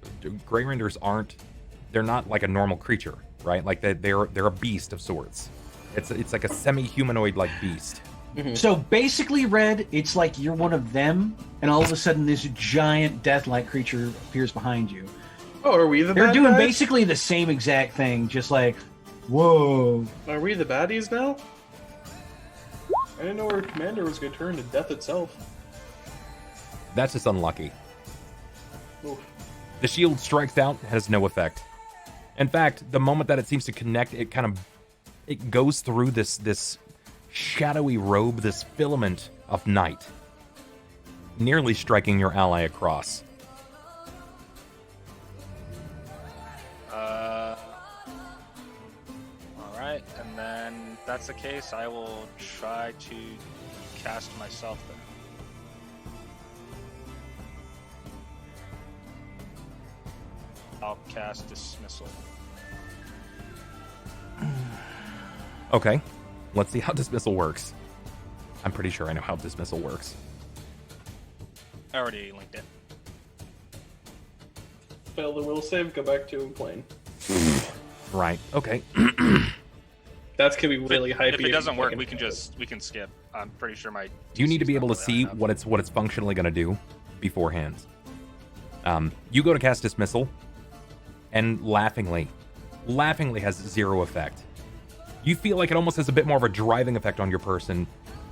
Grey Renders aren't. They're not like a normal creature, right? Like they're a beast of sorts. It's like a semi-humanoid like beast. Mm-hmm. So basically, Red, it's like you're one of them, and all of a sudden this giant death-like creature appears behind you. Oh, are we the They're bad doing guys? basically the same exact thing, just like, whoa. Are we the baddies now? I didn't know our commander was going to turn to death itself. That's just unlucky. Oof. The shield strikes out, has no effect. In fact, the moment that it seems to connect, it goes through this shadowy robe, this filament of night, nearly striking your ally across. Alright, and then if that's the case, I will try to cast myself then. I'll cast Dismissal. Okay, let's see how dismissal works. I'm pretty sure I know how dismissal works. I already linked it. Fail the will save, go back to plane. Right, okay. That's going to be really hypey. If it doesn't work, we can skip. I'm pretty sure my. You need to be DC's able to not see really high enough. what it's functionally going to do beforehand. You go to cast dismissal, and laughingly has 0 effect. You feel like it almost has a bit more of a driving effect on your person.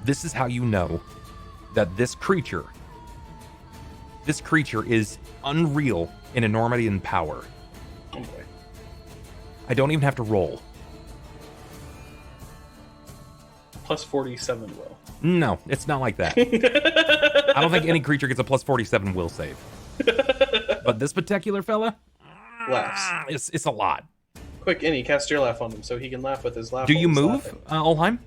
This is how you know that this creature is unreal in enormity and power. Okay. I don't even have to roll. Plus 47 will. No, it's not like that. I don't think any creature gets a plus 47 will save. But this particular fella, Laughs. it's a lot. Quick, Innie, cast your laugh on him so he can laugh with his laugh. Do while you he's move, laughing. Ulhime?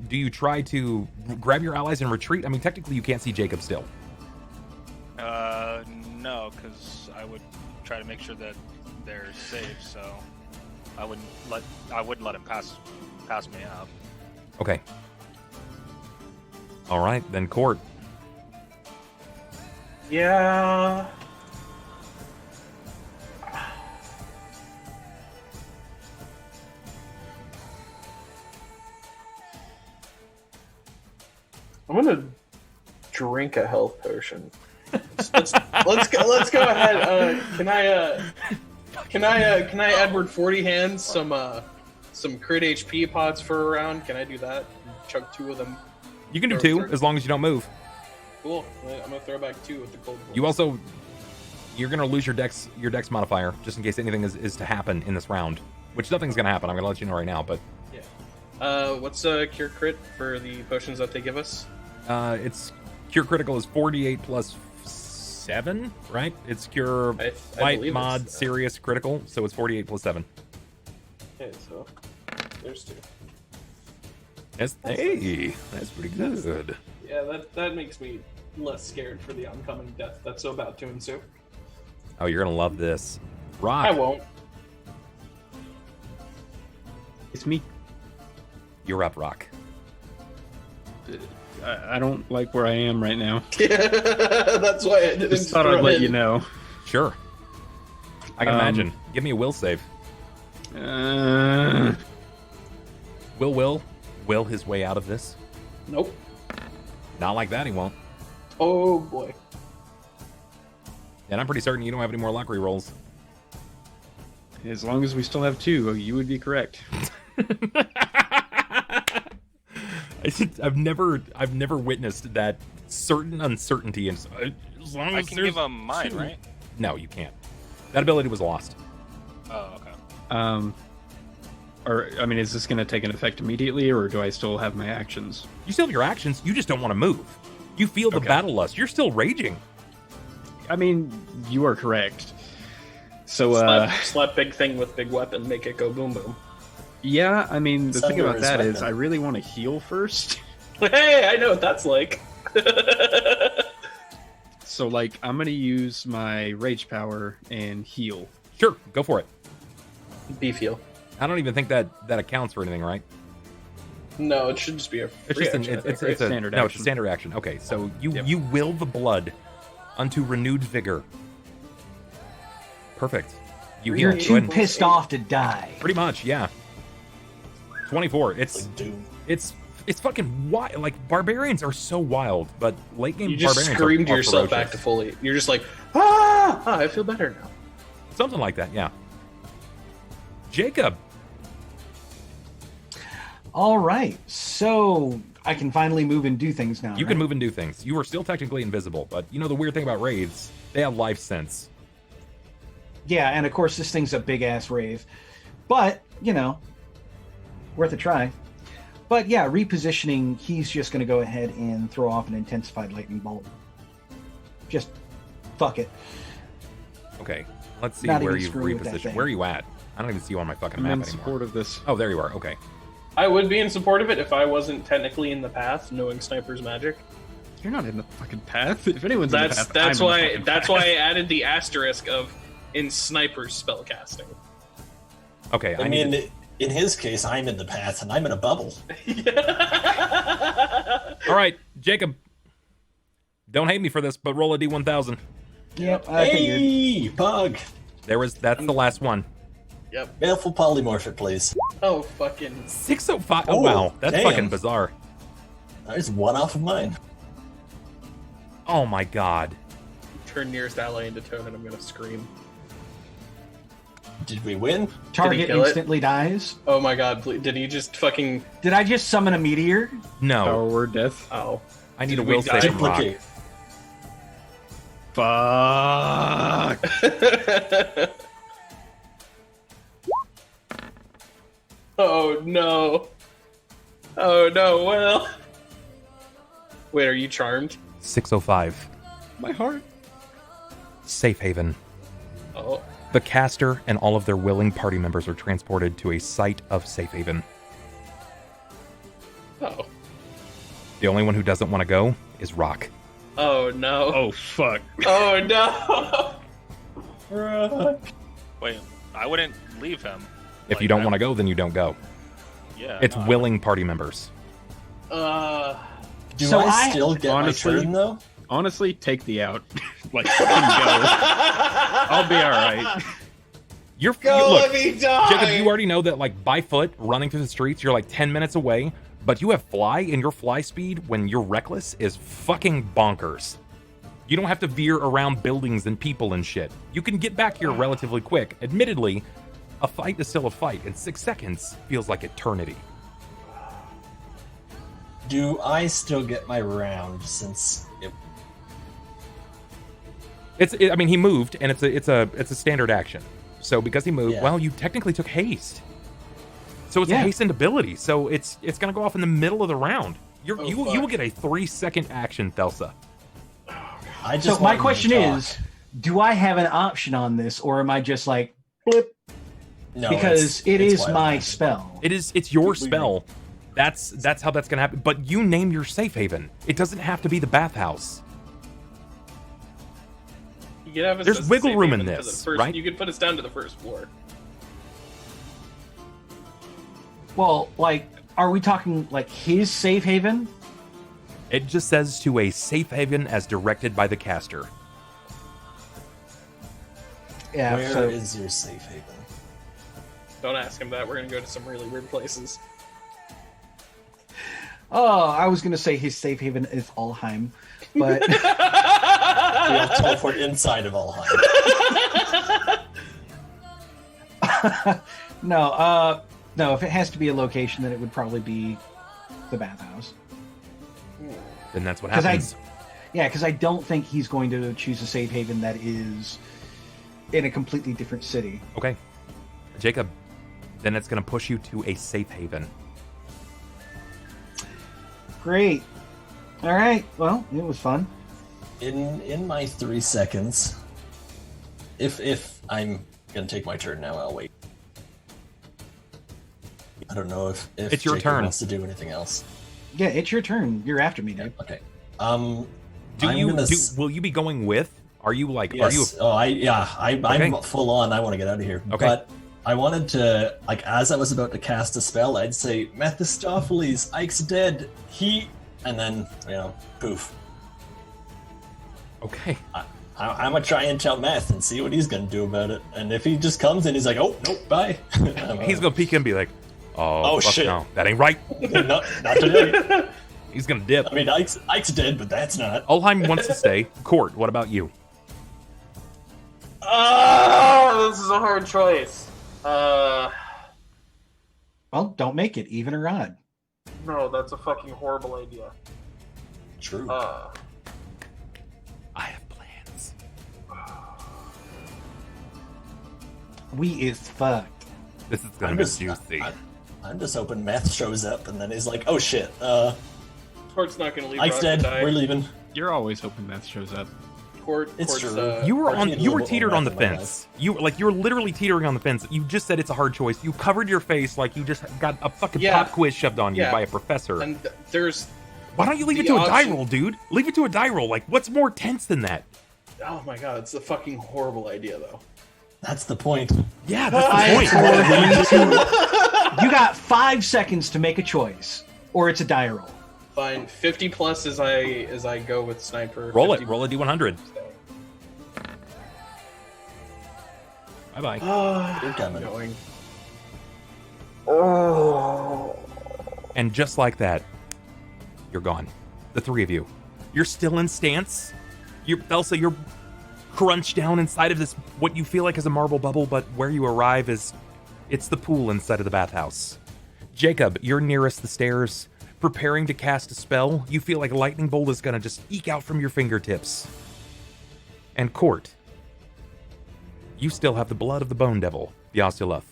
Do you try to grab your allies and retreat? I mean, technically, you can't see Jakob still. No, because I would try to make sure that they're safe. So I wouldn't let him pass me up. Okay. All right, then Cort. Yeah. I'm gonna drink a health potion. Let's go ahead. Can I Edward 40 hands some crit HP pods for a round? Can I do that? Chuck 2 of them. You can do 2 as long as you don't move. Cool. I'm gonna throw back 2 with the cold. You're gonna lose your dex modifier just in case anything is to happen in this round, which nothing's gonna happen. I'm gonna let you know right now, but yeah. What's cure crit for the potions that they give us? It's cure critical is 48 plus 7, right? It's cure I light believe mod it's- serious critical, so it's 48 plus 7. Okay, so there's 2. That's pretty good. Yeah, that makes me less scared for the oncoming death that's about to ensue. Oh, you're gonna love this. Rahk, I won't. It's me. you're up, Rahk. I don't like where I am right now. That's why I didn't Just thought I'd let you know. Sure. I can imagine. Give me a will save. Will his way out of this? Nope. Not like that, he won't. Oh boy. And I'm pretty certain you don't have any more luck rerolls. As long as we still have 2, you would be correct. I've never witnessed that certain uncertainty. And as long I as can there's give him mine, 2. right? No, you can't. That ability was lost. Oh, okay. Or I mean, is this going to take an effect immediately, or do I still have my actions? You still have your actions. You just don't want to move. You feel the battle lust. You're still raging. I mean, you are correct. So, slap big thing with big weapon, make it go boom boom. yeah, I mean, the thing about that is, weapon. I really want to heal first. Hey, I know what that's like. So, like, I'm going to use my rage power and heal. Sure, go for it. Beef heal. I don't even think that accounts for anything, right? No, it should just be a free It's just action, I think, it's right? a standard no, it's a action. standard action. Okay, so you Yep. you will the blood unto renewed vigor. Perfect. You heal. You're Go too ahead and- pissed off to die. Pretty much, yeah. 24. It's Like Doom. it's fucking wild. Like barbarians are so wild, but late game You just barbarians screamed are yourself ferocious. back to fully. You're just like, ah, I feel better now. Something like that, yeah. Jakob. All right, so I can finally move and do things now. You right? can move and do things. You are still technically invisible, but you know the weird thing about wraiths, they have life sense. Yeah, and of course this thing's a big ass rave, but you know, worth a try. But yeah, repositioning. He's just going to go ahead and throw off an intensified lightning bolt. Just fuck it. Okay, let's see Not where even you've screwing with that repositioned. thing. Where are you at? I don't even see you on my fucking I'm map in anymore. support of this. Oh, there you are. Okay. I would be in support of it if I wasn't technically in the path, knowing sniper's magic. You're not in the fucking path. If anyone's in the path, That's I'm in the why fucking that's path. why I added the asterisk of in sniper's spellcasting. Okay, I need mean, in his case, I'm in the path and I'm in a bubble. All right, Jakob. Don't hate me for this, but roll a D1000. Yep, I figured. Hey, bug! That's the last one. Yep. Baleful polymorph it, please. Oh fucking 605. Oh, Oh, wow. That's damn. fucking bizarre. There's one off of mine. Oh, my God. turn nearest ally into tone and I'm gonna scream. Did we win? Target kill it? instantly dies. Oh my god, please, did he just fucking Did I just summon a meteor? No. Power word death. oh. I need Did a we will die? save from Rahk. Duplicate. Fuck. Oh no. Oh no, well. Wait, are you charmed? 605. My heart. Safe haven. Oh. The caster and all of their willing party members are transported to a site of safe haven. Oh. The only one who doesn't want to go is Rahk. Oh no. Oh fuck. Oh no. Wait, I wouldn't leave him. If you don't want to go, then you don't go. Yeah. It's no, willing party members. Do So I I- still get honestly- my turn, though? Honestly, take the out. Like fucking go. I'll be all right. Look, let me die. Jacob, you already know that, like, by foot, running through the streets, you're like 10 minutes away, but you have fly, and your fly speed, when you're reckless, is fucking bonkers. You don't have to veer around buildings and people and shit. You can get back here relatively quick. Admittedly, a fight is still a fight, and 6 seconds feels like eternity. Do I still get my round since it I mean, he moved, and it's a standard action. So because he moved, Yeah. well, you technically took haste. So it's a Yeah. hastened ability. So it's gonna go off in the middle of the round. You Oh, will fuck. get a 3-second action, Thelsa. I just So my want you to question talk. is, do I have an option on this, or am I just like blip? No, Because it it's is wild my magic. spell. It's your spell. That's how that's gonna happen. But you name your safe haven. It doesn't have to be the bathhouse. You could have us There's as a wiggle safe room haven in to the this, first- right? You could put us down to the first floor. Well, like, are we talking like his safe haven? It just says to a safe haven as directed by the caster. Yeah. Where is your safe haven? Don't ask him that. We're gonna go to some really weird places. Oh, I was gonna say his safe haven is Ulhime, but We'll teleport inside of Ulhime. no. No. If it has to be a location, then it would probably be the bathhouse. Then that's what 'Cause happens. Because I don't think he's going to choose a safe haven that is in a completely different city. Okay. Jacob, then it's gonna push you to a safe haven. Great. All right. Well, it was fun. In my 3 seconds, if I'm gonna take my turn now, I'll wait. I don't know if It's your Jacob turn. wants to do anything else. Yeah, it's your turn. You're after me, dude. Okay. Will you be going with? Are you like? Yes. Are you? I'm Okay. full on. I want to get out of here. Okay. But I wanted to, like, as I was about to cast a spell, I'd say, Mephistopheles, Ike's dead. And then, poof. Okay. I'm gonna try and tell Meth and see what he's gonna do about it. And if he just comes and he's like, "Oh nope, bye," He's gonna peek and be like, "Oh, fuck shit. no, that ain't right." not today. He's gonna dip. I mean, Ike's dead, but that's not. Ulhime wants to stay. Cort, what about you? Oh, this is a hard choice. Well, don't make it even or odd. No, that's a fucking horrible idea. True. I have plans. We is fucked. This is gonna be juicy. I'm just hoping Meth shows up and then he's like, "Oh shit, Cort's not gonna leave. Ike's Rahk dead. to die. We're leaving." You're always hoping Meth shows up. Court, It's Court's, true. You were I've seen a you were little bit teetered more on the Meth in my fence. You were literally teetering on the fence. You just said it's a hard choice. You covered your face like you just got a fucking Yeah. pop quiz shoved on you Yeah. by a professor. and there's. Why don't you leave it the to a die option- roll, dude? Leave it to a die roll. Like, what's more tense than that? Oh my god, it's a fucking horrible idea, though. That's the point. Yeah, that's the point. You got 5 seconds to make a choice, or it's a die roll. Fine, 50 plus as I go with sniper. Roll it. 50 Roll a d100. Bye bye. You're I'm coming. going. And just like that, you're gone. The three of you. You're still in stance. Thelsa, you're crunched down inside of this, what you feel like is a marble bubble, but where you arrive it's the pool inside of the bathhouse. Jacob, you're nearest the stairs, preparing to cast a spell. You feel like a lightning bolt is gonna just eke out from your fingertips. And Cort, you still have the blood of the bone devil, the Osteoloth,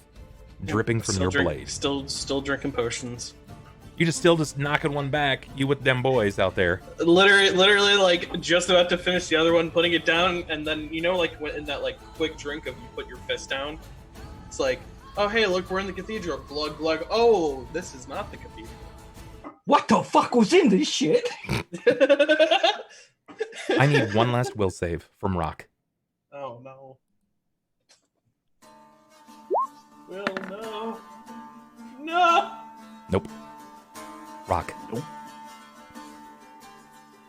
dripping from your blade. Still drinking potions. You still knocking one back, you with them boys out there. Literally, like just about to finish the other one, putting it down, and then like when in that like quick drink of you put your fist down. It's like, oh hey, look, we're in the cathedral. Glug glug. Oh, this is not the cathedral. What the fuck was in this shit? I need one last will save from Rahk. Oh no. Well, no. No. Nope. Rahk. Nope.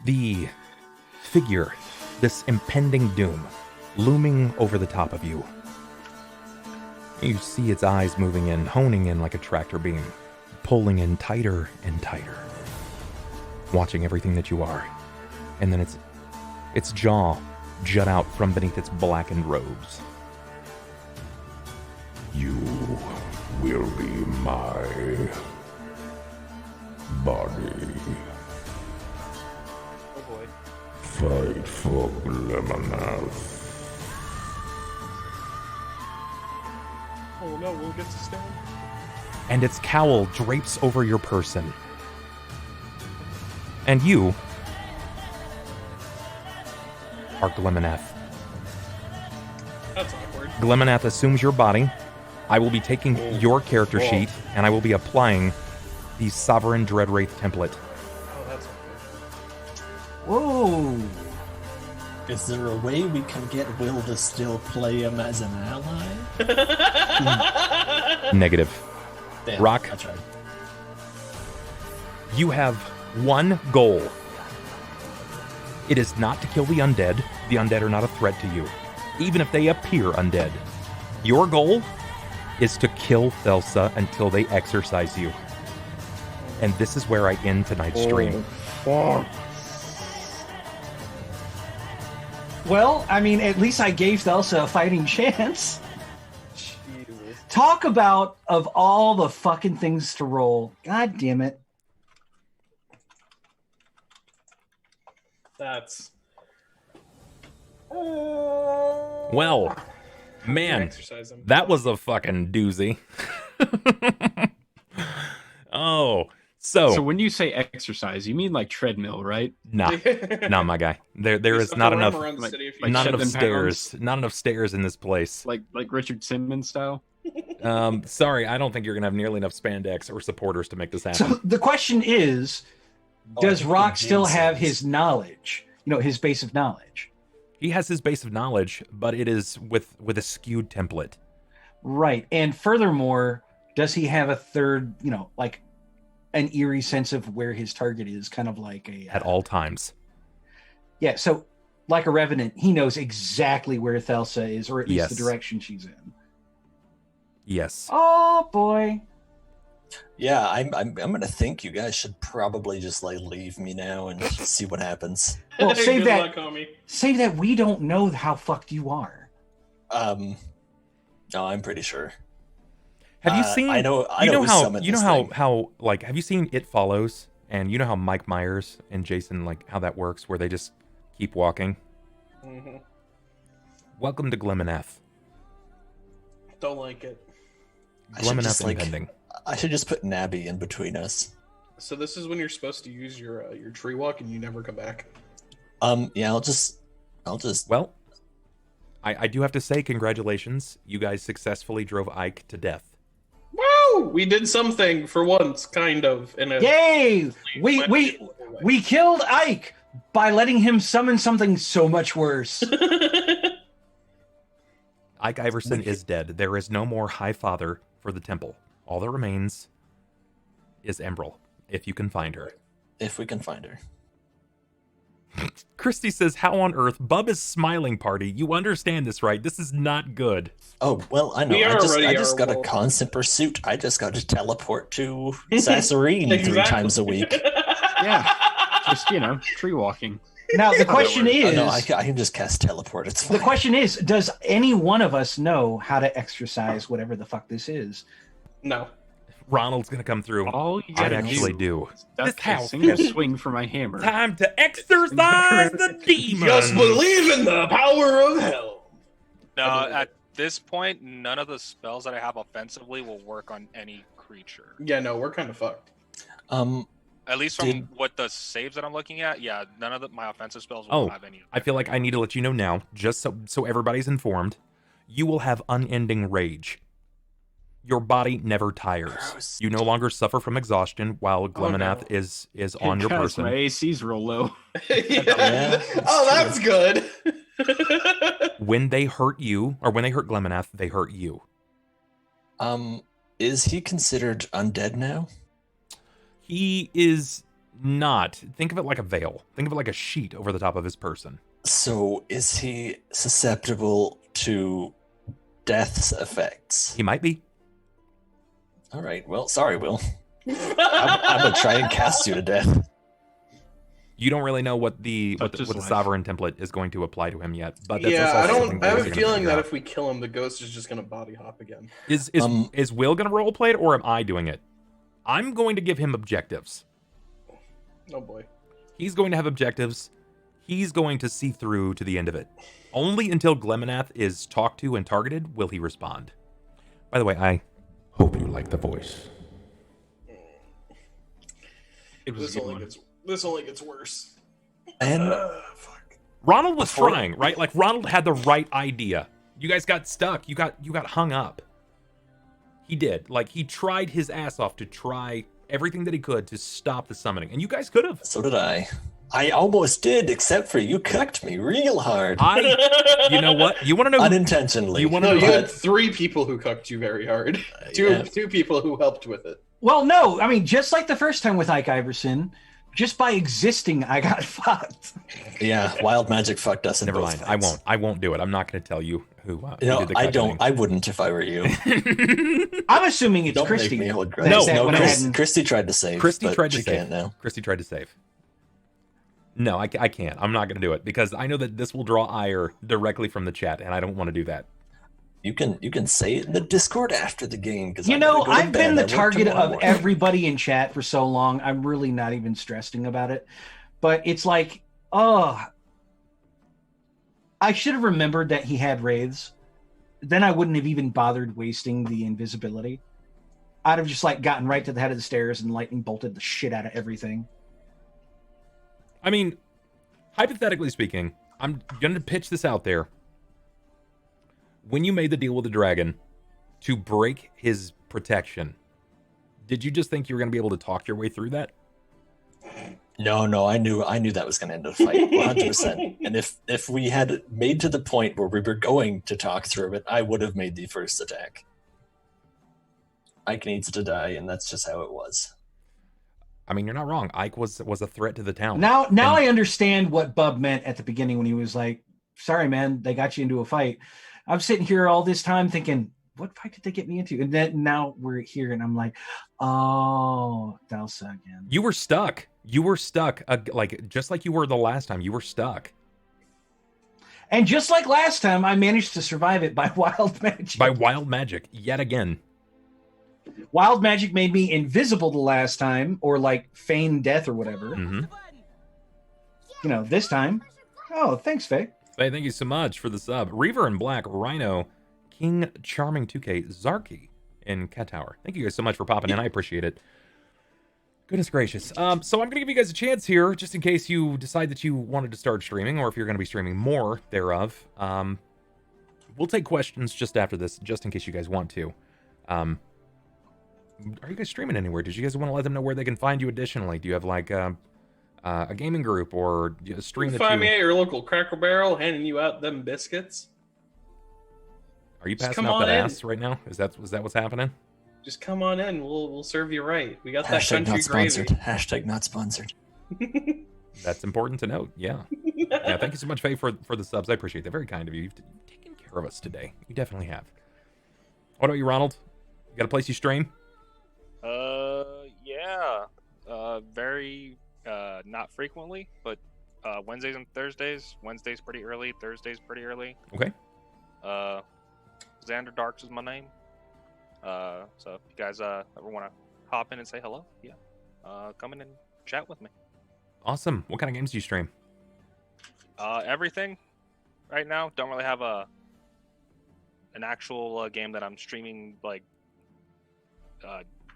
The figure, this impending doom, looming over the top of you. You see its eyes moving in, honing in like a tractor beam, pulling in tighter and tighter, watching everything that you are. And then its jaw jut out from beneath its blackened robes. You will be my body. Oh boy. Fight for Glemmonath. Oh no, we'll get to stand. And its cowl drapes over your person. And you are Glemmonath. That's awkward. Glemmonath assumes your body. I will be taking your character sheet, and I will be applying the Sovereign Dreadwraith template. Oh, that's okay. Whoa. Is there a way we can get Will to still play him as an ally? Negative. Damn, Rahk. I tried. You have one goal. It is not to kill the undead. The undead are not a threat to you, even if they appear undead. Your goal is to kill Thelsa until they exorcise you. And this is where I end tonight's stream. Well, I mean, at least I gave Thelsa a fighting chance. Jesus. Talk about of all the fucking things to roll. God damn it. That's. Well, man, Exercise him. that was a fucking doozy. Oh, So when you say exercise, you mean like treadmill, right? nah, my guy. There Just is have not to run enough, around the city if you like not shut enough them stairs, not enough stairs in this place. Like Richard Simmons style. Sorry, I don't think you're gonna have nearly enough spandex or supporters to make this happen. So the question is, does I Rahk think still James have is. his knowledge? You know, his base of knowledge. He has his base of knowledge, but it is with a skewed template. Right. And furthermore, does he have a third, you know, like an eerie sense of where his target is, kind of like a... At all times. Yeah, so like a Revenant, he knows exactly where Thelsa is, or at least Yes. the direction she's in. Yes. Oh, boy. Yeah, I'm gonna think you guys should probably just like leave me now and see what happens. Well, save Good that. luck, homie. Save that we don't know how fucked you are. No, I'm pretty sure. Have you seen? I know who how how like have you seen It Follows? And you know how Mike Myers and Jason, like how that works, where they just keep walking. Mhm. Welcome to Glemmonath. Don't like it. I should Glemmonath just, like, impending. I should just put Nabby in between us. So this is when you're supposed to use your tree walk and you never come back. Yeah, I'll just Well, I do have to say congratulations. You guys successfully drove Ike to death. Woo! We did something for once, kind of. In a Yay! We killed Ike by letting him summon something so much worse. Ike Iverson is dead. There is no more High Father for the temple. All that remains is Emerald, if you can find her. if we can find her. Christy says, how on earth? Bub is smiling party. You understand this, right? This is not good. Oh, well, I know. We I already just are got a wolves. constant pursuit. I just got to teleport to Sasserine 3 Exactly. times a week. Yeah. Just, tree walking. Now, the question Oh, is... no, I can just cast teleport. It's fine. The question is, does any one of us know how to exercise whatever the fuck this is? No. Ronald's gonna come through. All you I gotta actually do. That's This house. a single swing for my hammer. Time to exercise the demon. Just believe in the power of hell. No, at this point, none of the spells that I have offensively will work on any creature. Yeah, no, we're kind of fucked. At least from Did- what the saves that I'm looking at, yeah, none of my offensive spells will Oh, have any. I feel like I need to let you know now, just so everybody's informed. You will have unending rage. Your body never tires. Gross. You no longer suffer from exhaustion while Glemmonath is on your Guys, person. My AC's real low. Yeah. Oh, that's good. When they hurt you, or when they hurt Glemmonath, they hurt you. Is he considered undead now? He is not. Think of it like a veil. Think of it like a sheet over the top of his person. So is he susceptible to death's effects? He might be. All right. Well, sorry, Will. I'm gonna try and cast you to death. You don't really know what the Such is life. sovereign template is going to apply to him yet, but that's Yeah, also I something don't. I have Will's a gonna feeling figure that out. if we kill him, the ghost is just gonna body hop again. Is Will gonna roleplay it, or am I doing it? I'm going to give him objectives. Oh boy. He's going to have objectives. He's going to see through to the end of it. Only until Glemmonath is talked to and targeted will he respond. By the way, I hope you like the voice. It was a good one. This only gets worse. And Fuck. Ronald was Before- trying, right? Like Ronald had the right idea. You guys got stuck. You got hung up. He did. Like he tried his ass off to try everything that he could to stop the summoning, and you guys could have. So did I. I almost did, except for you cucked me real hard. You know what? You want to know? Unintentionally. You want to No, know? you had 3 people who cucked you very hard. Two people who helped with it. Well, no, I mean, just like the first time with Ike Iverson, just by existing, I got fucked. Yeah, wild magic fucked us in Never both mind. fights. I won't do it. I'm not going to tell you who. Who No, did the I cucking. don't. I wouldn't if I were you. I'm assuming it's Don't Christy. make me hold that- grudges. that No, went ahead and- Christy tried to save. Christy but tried to she save. can't now. Christy tried to save. No, I can't. I'm not going to do it because I know that this will draw ire directly from the chat, and I don't want to do that. You can say it in the Discord after the game. Because You know, I've been the target of everybody in chat for so long, I'm really not even stressing about it. But it's like, oh, I should have remembered that he had wraiths. Then I wouldn't have even bothered wasting the invisibility. I'd have just like gotten right to the head of the stairs and lightning bolted the shit out of everything. I mean, hypothetically speaking, I'm going to pitch this out there. When you made the deal with the dragon to break his protection, did you just think you were going to be able to talk your way through that? No, I knew that was going to end a fight, 100%. And if we had made to the point where we were going to talk through it, I would have made the first attack. Ike needs to die, and that's just how it was. I mean, you're not wrong. Ike was a threat to the town. Now And- I understand what Bub meant at the beginning when he was like, sorry, man, they got you into a fight. I'm sitting here all this time thinking, what fight did they get me into? And then now we're here, and I'm like, oh, Thelsa again. You were stuck. You were stuck. Like just like you were the last time. You were stuck. And just like last time, I managed to survive it by wild magic. By wild magic, yet again. Wild magic made me invisible the last time, or like feign death or whatever. Mm-hmm. You know, this time. Oh, thanks, Faye. Hey, thank you so much for the sub. Reaver in Black, Rhino, King Charming 2K, Zarky in Cat Tower. Thank you guys so much for popping in. I appreciate it. Goodness gracious. So I'm going to give you guys a chance here, just in case you decide that you wanted to start streaming, or if you're going to be streaming more thereof. We'll take questions just after this, just in case you guys want to. Are you guys streaming anywhere? Did you guys want to let them know where they can find you additionally? Do you have like a gaming group or a stream that Find you... me at your local Cracker Barrel, handing you out them biscuits. Are you Just passing come out that on in. ass right now? Is that what's happening? Just come on in. We'll serve you right. We got that Hashtag country not gravy. sponsored. Hashtag not sponsored. That's important to note. Yeah. Yeah. Thank you so much, Faye, for the subs. I appreciate that. Very kind of you. You've taken care of us today. You definitely have. What about you, Ronald? You got a place you stream? Yeah. Very, not frequently, but Wednesdays and Thursdays. Wednesdays pretty early. Thursdays pretty early. Okay. XanderDarks is my name. So if you guys ever want to hop in and say hello, yeah, come in and chat with me. Awesome. What kind of games do you stream? Everything. Right now, don't really have an actual game that I'm streaming like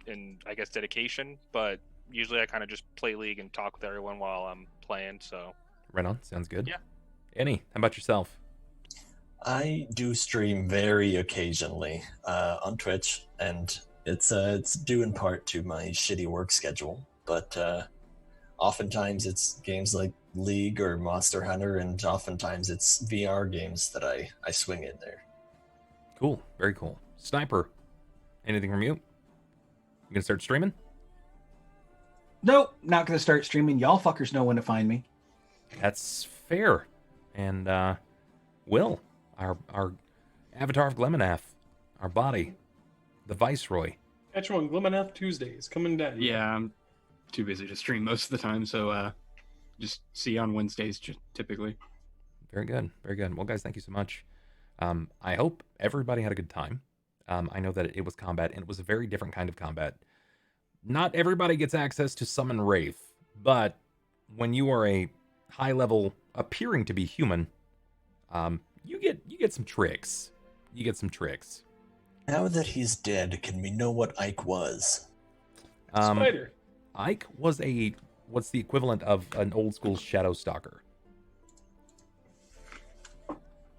in I guess dedication, but usually I kind of just play League and talk with everyone while I'm playing. So Right on. Sounds good. Yeah. Annie, how about yourself? I do stream very occasionally on Twitch, and it's due in part to my shitty work schedule. But oftentimes it's games like League or Monster Hunter, and oftentimes it's VR games that I swing in there. Cool. Very cool. Sniper, anything from you? You gonna start streaming? Nope, not going to start streaming. Y'all fuckers know when to find me. That's fair. And Will, our avatar of Glemmonath, our body, the Viceroy. Catch you on Glemmonath Tuesdays. Coming down. Yeah, I'm too busy to stream most of the time, so just see you on Wednesdays typically. Very good. Very good. Well, guys, thank you so much. I hope everybody had a good time. I know that it was combat, and it was a very different kind of combat. Not everybody gets access to Summon Wraith, but when you are a high-level, appearing to be human, you get some tricks. You get some tricks. Now that he's dead, can we know what Ike was? Spider. Ike was what's the equivalent of an old school Shadow Stalker.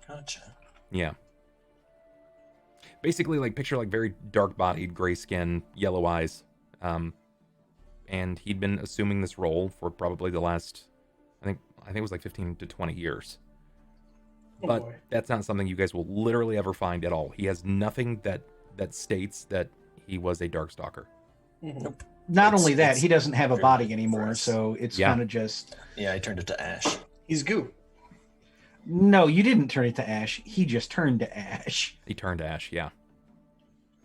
Gotcha. Yeah. Basically, like picture like very dark-bodied, gray skin, yellow eyes. and he'd been assuming this role for probably the last, I think it was like 15 to 20 years. But boy. that's not something you guys will literally ever find at all. He has nothing that states that he was a Darkstalker. Nope. Not It's- only that, it's he doesn't have a very body big anymore, for us. so it's Yeah. kind of just. Yeah, I turned it to ash. He's goo. No, you didn't turn it to ash. He just turned to ash. He turned to ash, yeah.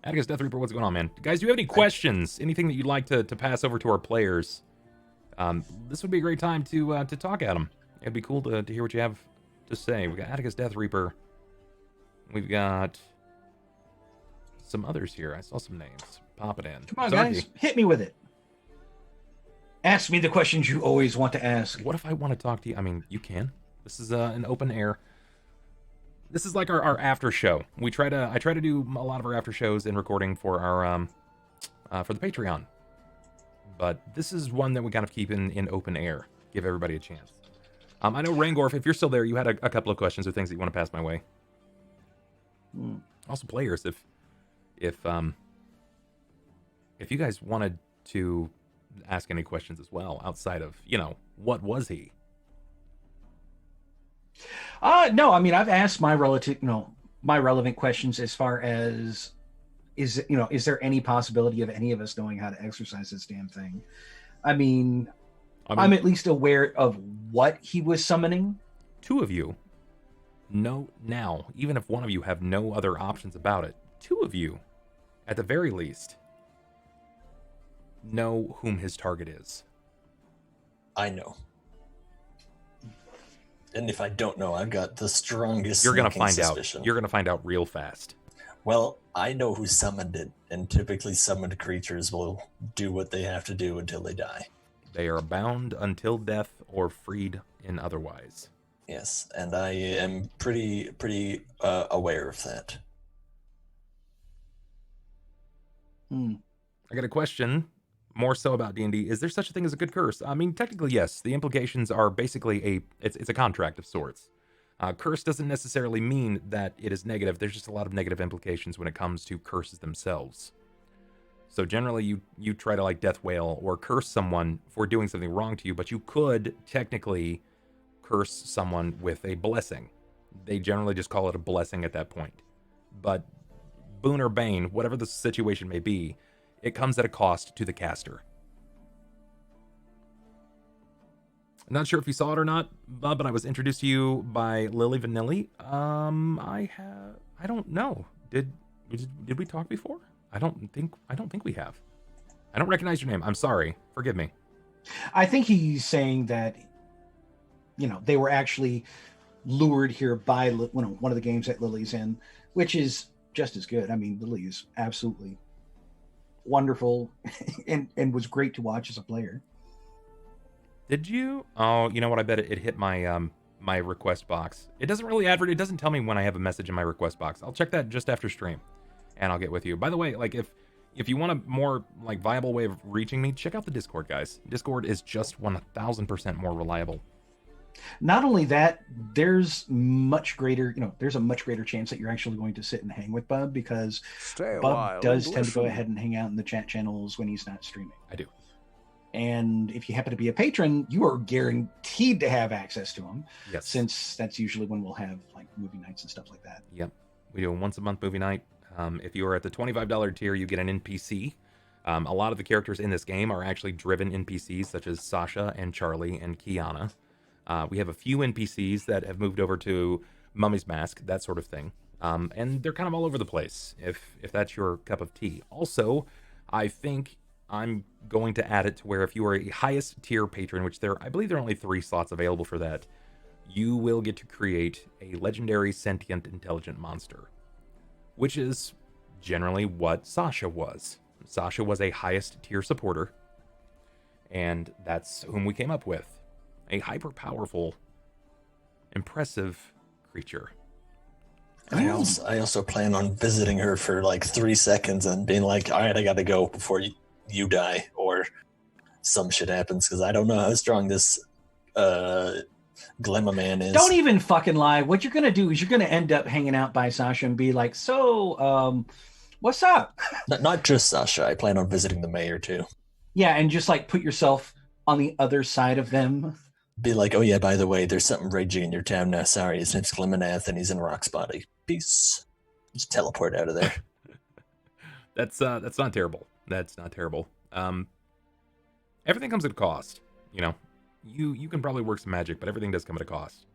Atticus Death Reaper, what's going on, man? Guys, do you have any questions? Anything that you'd like to pass over to our players? This would be a great time to talk at them. It'd be cool to hear what you have to say. We got Atticus Death Reaper. We've got some others here. I saw some names. Pop it in. Come on, Zarky, guys. Hit me with it. Ask me the questions you always want to ask. what if I want to talk to you? I mean, you can. This is an open air. This is like our after show. I try to do a lot of our after shows and recording for our for the Patreon. But this is one that we kind of keep in open air. Give everybody a chance. I know Rangorf, if you're still there, you had a couple of questions or things that you want to pass my way. Also, players, if you guys wanted to ask any questions as well, outside of, what was he? No, I mean, I've asked my relevant questions as far as is there any possibility of any of us knowing how to exercise this damn thing? I mean, I'm at least aware of what he was summoning. Two of you know now, even if one of you have no other options about it, two of you, at the very least, know whom his target is. I know. And if I don't know, I've got the strongest You're gonna sneaking find suspicion. out. You're gonna find out real fast. Well, I know who summoned it, and typically summoned creatures will do what they have to do until they die. They are bound until death or freed in otherwise. Yes, and I am pretty aware of that. I got a question, more so about D&D. Is there such a thing as a good curse? I mean, technically, yes. The implications are basically it's a contract of sorts. Curse doesn't necessarily mean that it is negative. There's just a lot of negative implications when it comes to curses themselves. So generally, you try to death wail or curse someone for doing something wrong to you, but you could technically curse someone with a blessing. They generally just call it a blessing at that point. But boon or bane, whatever the situation may be, it comes at a cost to the caster. I'm not sure if you saw it or not, but I was introduced to you by Lily Vanilli. I don't know. Did we talk before? I don't think we have. I don't recognize your name. I'm sorry. Forgive me. I think he's saying that, they were actually lured here by one of the games that Lily's in, which is just as good. I mean, Lily is absolutely wonderful and was great to watch as a player. Did you? Oh, you know what? I bet it hit my my request box. It doesn't really it doesn't tell me when I have a message in my request box. I'll check that just after stream, and I'll get with you. By the way, if you want a more viable way of reaching me, check out the Discord, guys. Discord is just 1,000% more reliable. Not only that, there's a much greater chance that you're actually going to sit and hang with Bub, because Bub does tend to go ahead and hang out in the chat channels when he's not streaming. I do. And if you happen to be a patron, you are guaranteed to have access to him. Yes. Since that's usually when we'll have movie nights and stuff like that. Yep. We do a once a month movie night. If you are at the $25 tier, you get an NPC. A lot of the characters in this game are actually driven NPCs, such as Sasha and Charlie and Kiana. We have a few NPCs that have moved over to Mummy's Mask, that sort of thing. And they're kind of all over the place, if that's your cup of tea. Also, I think I'm going to add it to where if you are a highest tier patron, which I believe there are only 3 slots available for that, you will get to create a legendary sentient intelligent monster, which is generally what Sasha was. Sasha was a highest tier supporter, and that's whom we came up with. A hyper-powerful, impressive creature. I also plan on visiting her for 3 seconds and being like, all right, I gotta go before you die or some shit happens, because I don't know how strong this Glemmonath is. Don't even fucking lie. What you're going to do is you're going to end up hanging out by Sasha and be like, so, what's up? Not just Sasha. I plan on visiting the mayor too. Yeah, and just like put yourself on the other side of them. Be like, oh yeah, by the way, there's something raging in your town now. Sorry, his name's Glemmonath, and he's in Rahk's body. Peace. Just teleport out of there. That's not terrible. That's not terrible. Everything comes at a cost. You know, you can probably work some magic, but everything does come at a cost.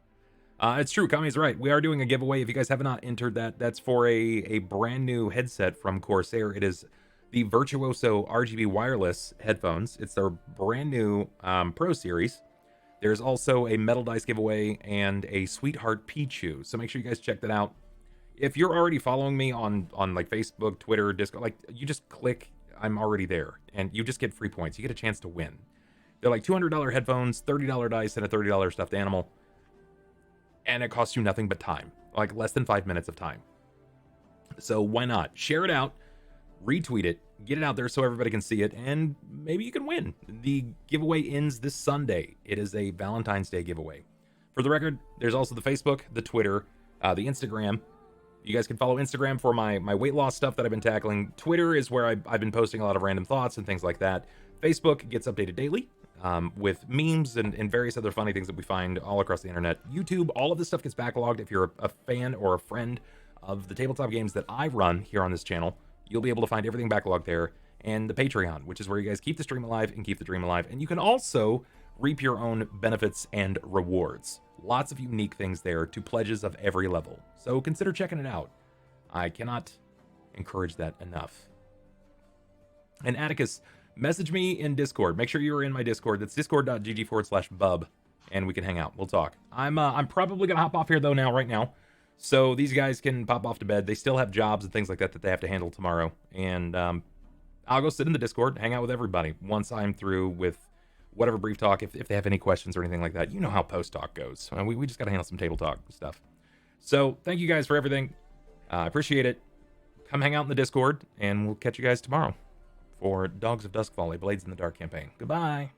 It's true. Kami's right. We are doing a giveaway. If you guys have not entered that, that's for a brand new headset from Corsair. It is the Virtuoso RGB wireless headphones. It's their brand new Pro Series. There's also a metal dice giveaway and a Sweetheart Pichu. So make sure you guys check that out. If you're already following me on like Facebook, Twitter, Discord, like you just click, I'm already there, and you just get free points. You get a chance to win. They're like $200 headphones, $30 dice, and a $30 stuffed animal. And it costs you nothing but time, like less than 5 minutes of time. So why not? Share it out, retweet it, get it out there so everybody can see it, and maybe you can win. The giveaway ends this Sunday. It is a Valentine's Day giveaway. For the record, there's also the Facebook, the Twitter, the Instagram. You guys can follow Instagram for my weight loss stuff that I've been tackling. Twitter is where I've been posting a lot of random thoughts and things like that. Facebook gets updated daily with memes and various other funny things that we find all across the internet. YouTube, all of this stuff gets backlogged. If you're a fan or a friend of the tabletop games that I run here on this channel, you'll be able to find everything backlogged there. And the Patreon, which is where you guys keep the stream alive and keep the dream alive. And you can also reap your own benefits and rewards. Lots of unique things there to pledges of every level. So consider checking it out. I cannot encourage that enough. And Atticus, message me in Discord. Make sure you're in my Discord. That's discord.gg/bub, and we can hang out. We'll talk. I'm probably gonna hop off here though right now. So these guys can pop off to bed. They still have jobs and things like that that they have to handle tomorrow. And I'll go sit in the Discord, hang out with everybody once I'm through with whatever brief talk, if they have any questions or anything like that. You know how post talk goes. We just got to handle some table talk stuff. So thank you guys for everything. I appreciate it. Come hang out in the Discord, and we'll catch you guys tomorrow for Dogs of Duskfall, a Blades in the Dark campaign. Goodbye.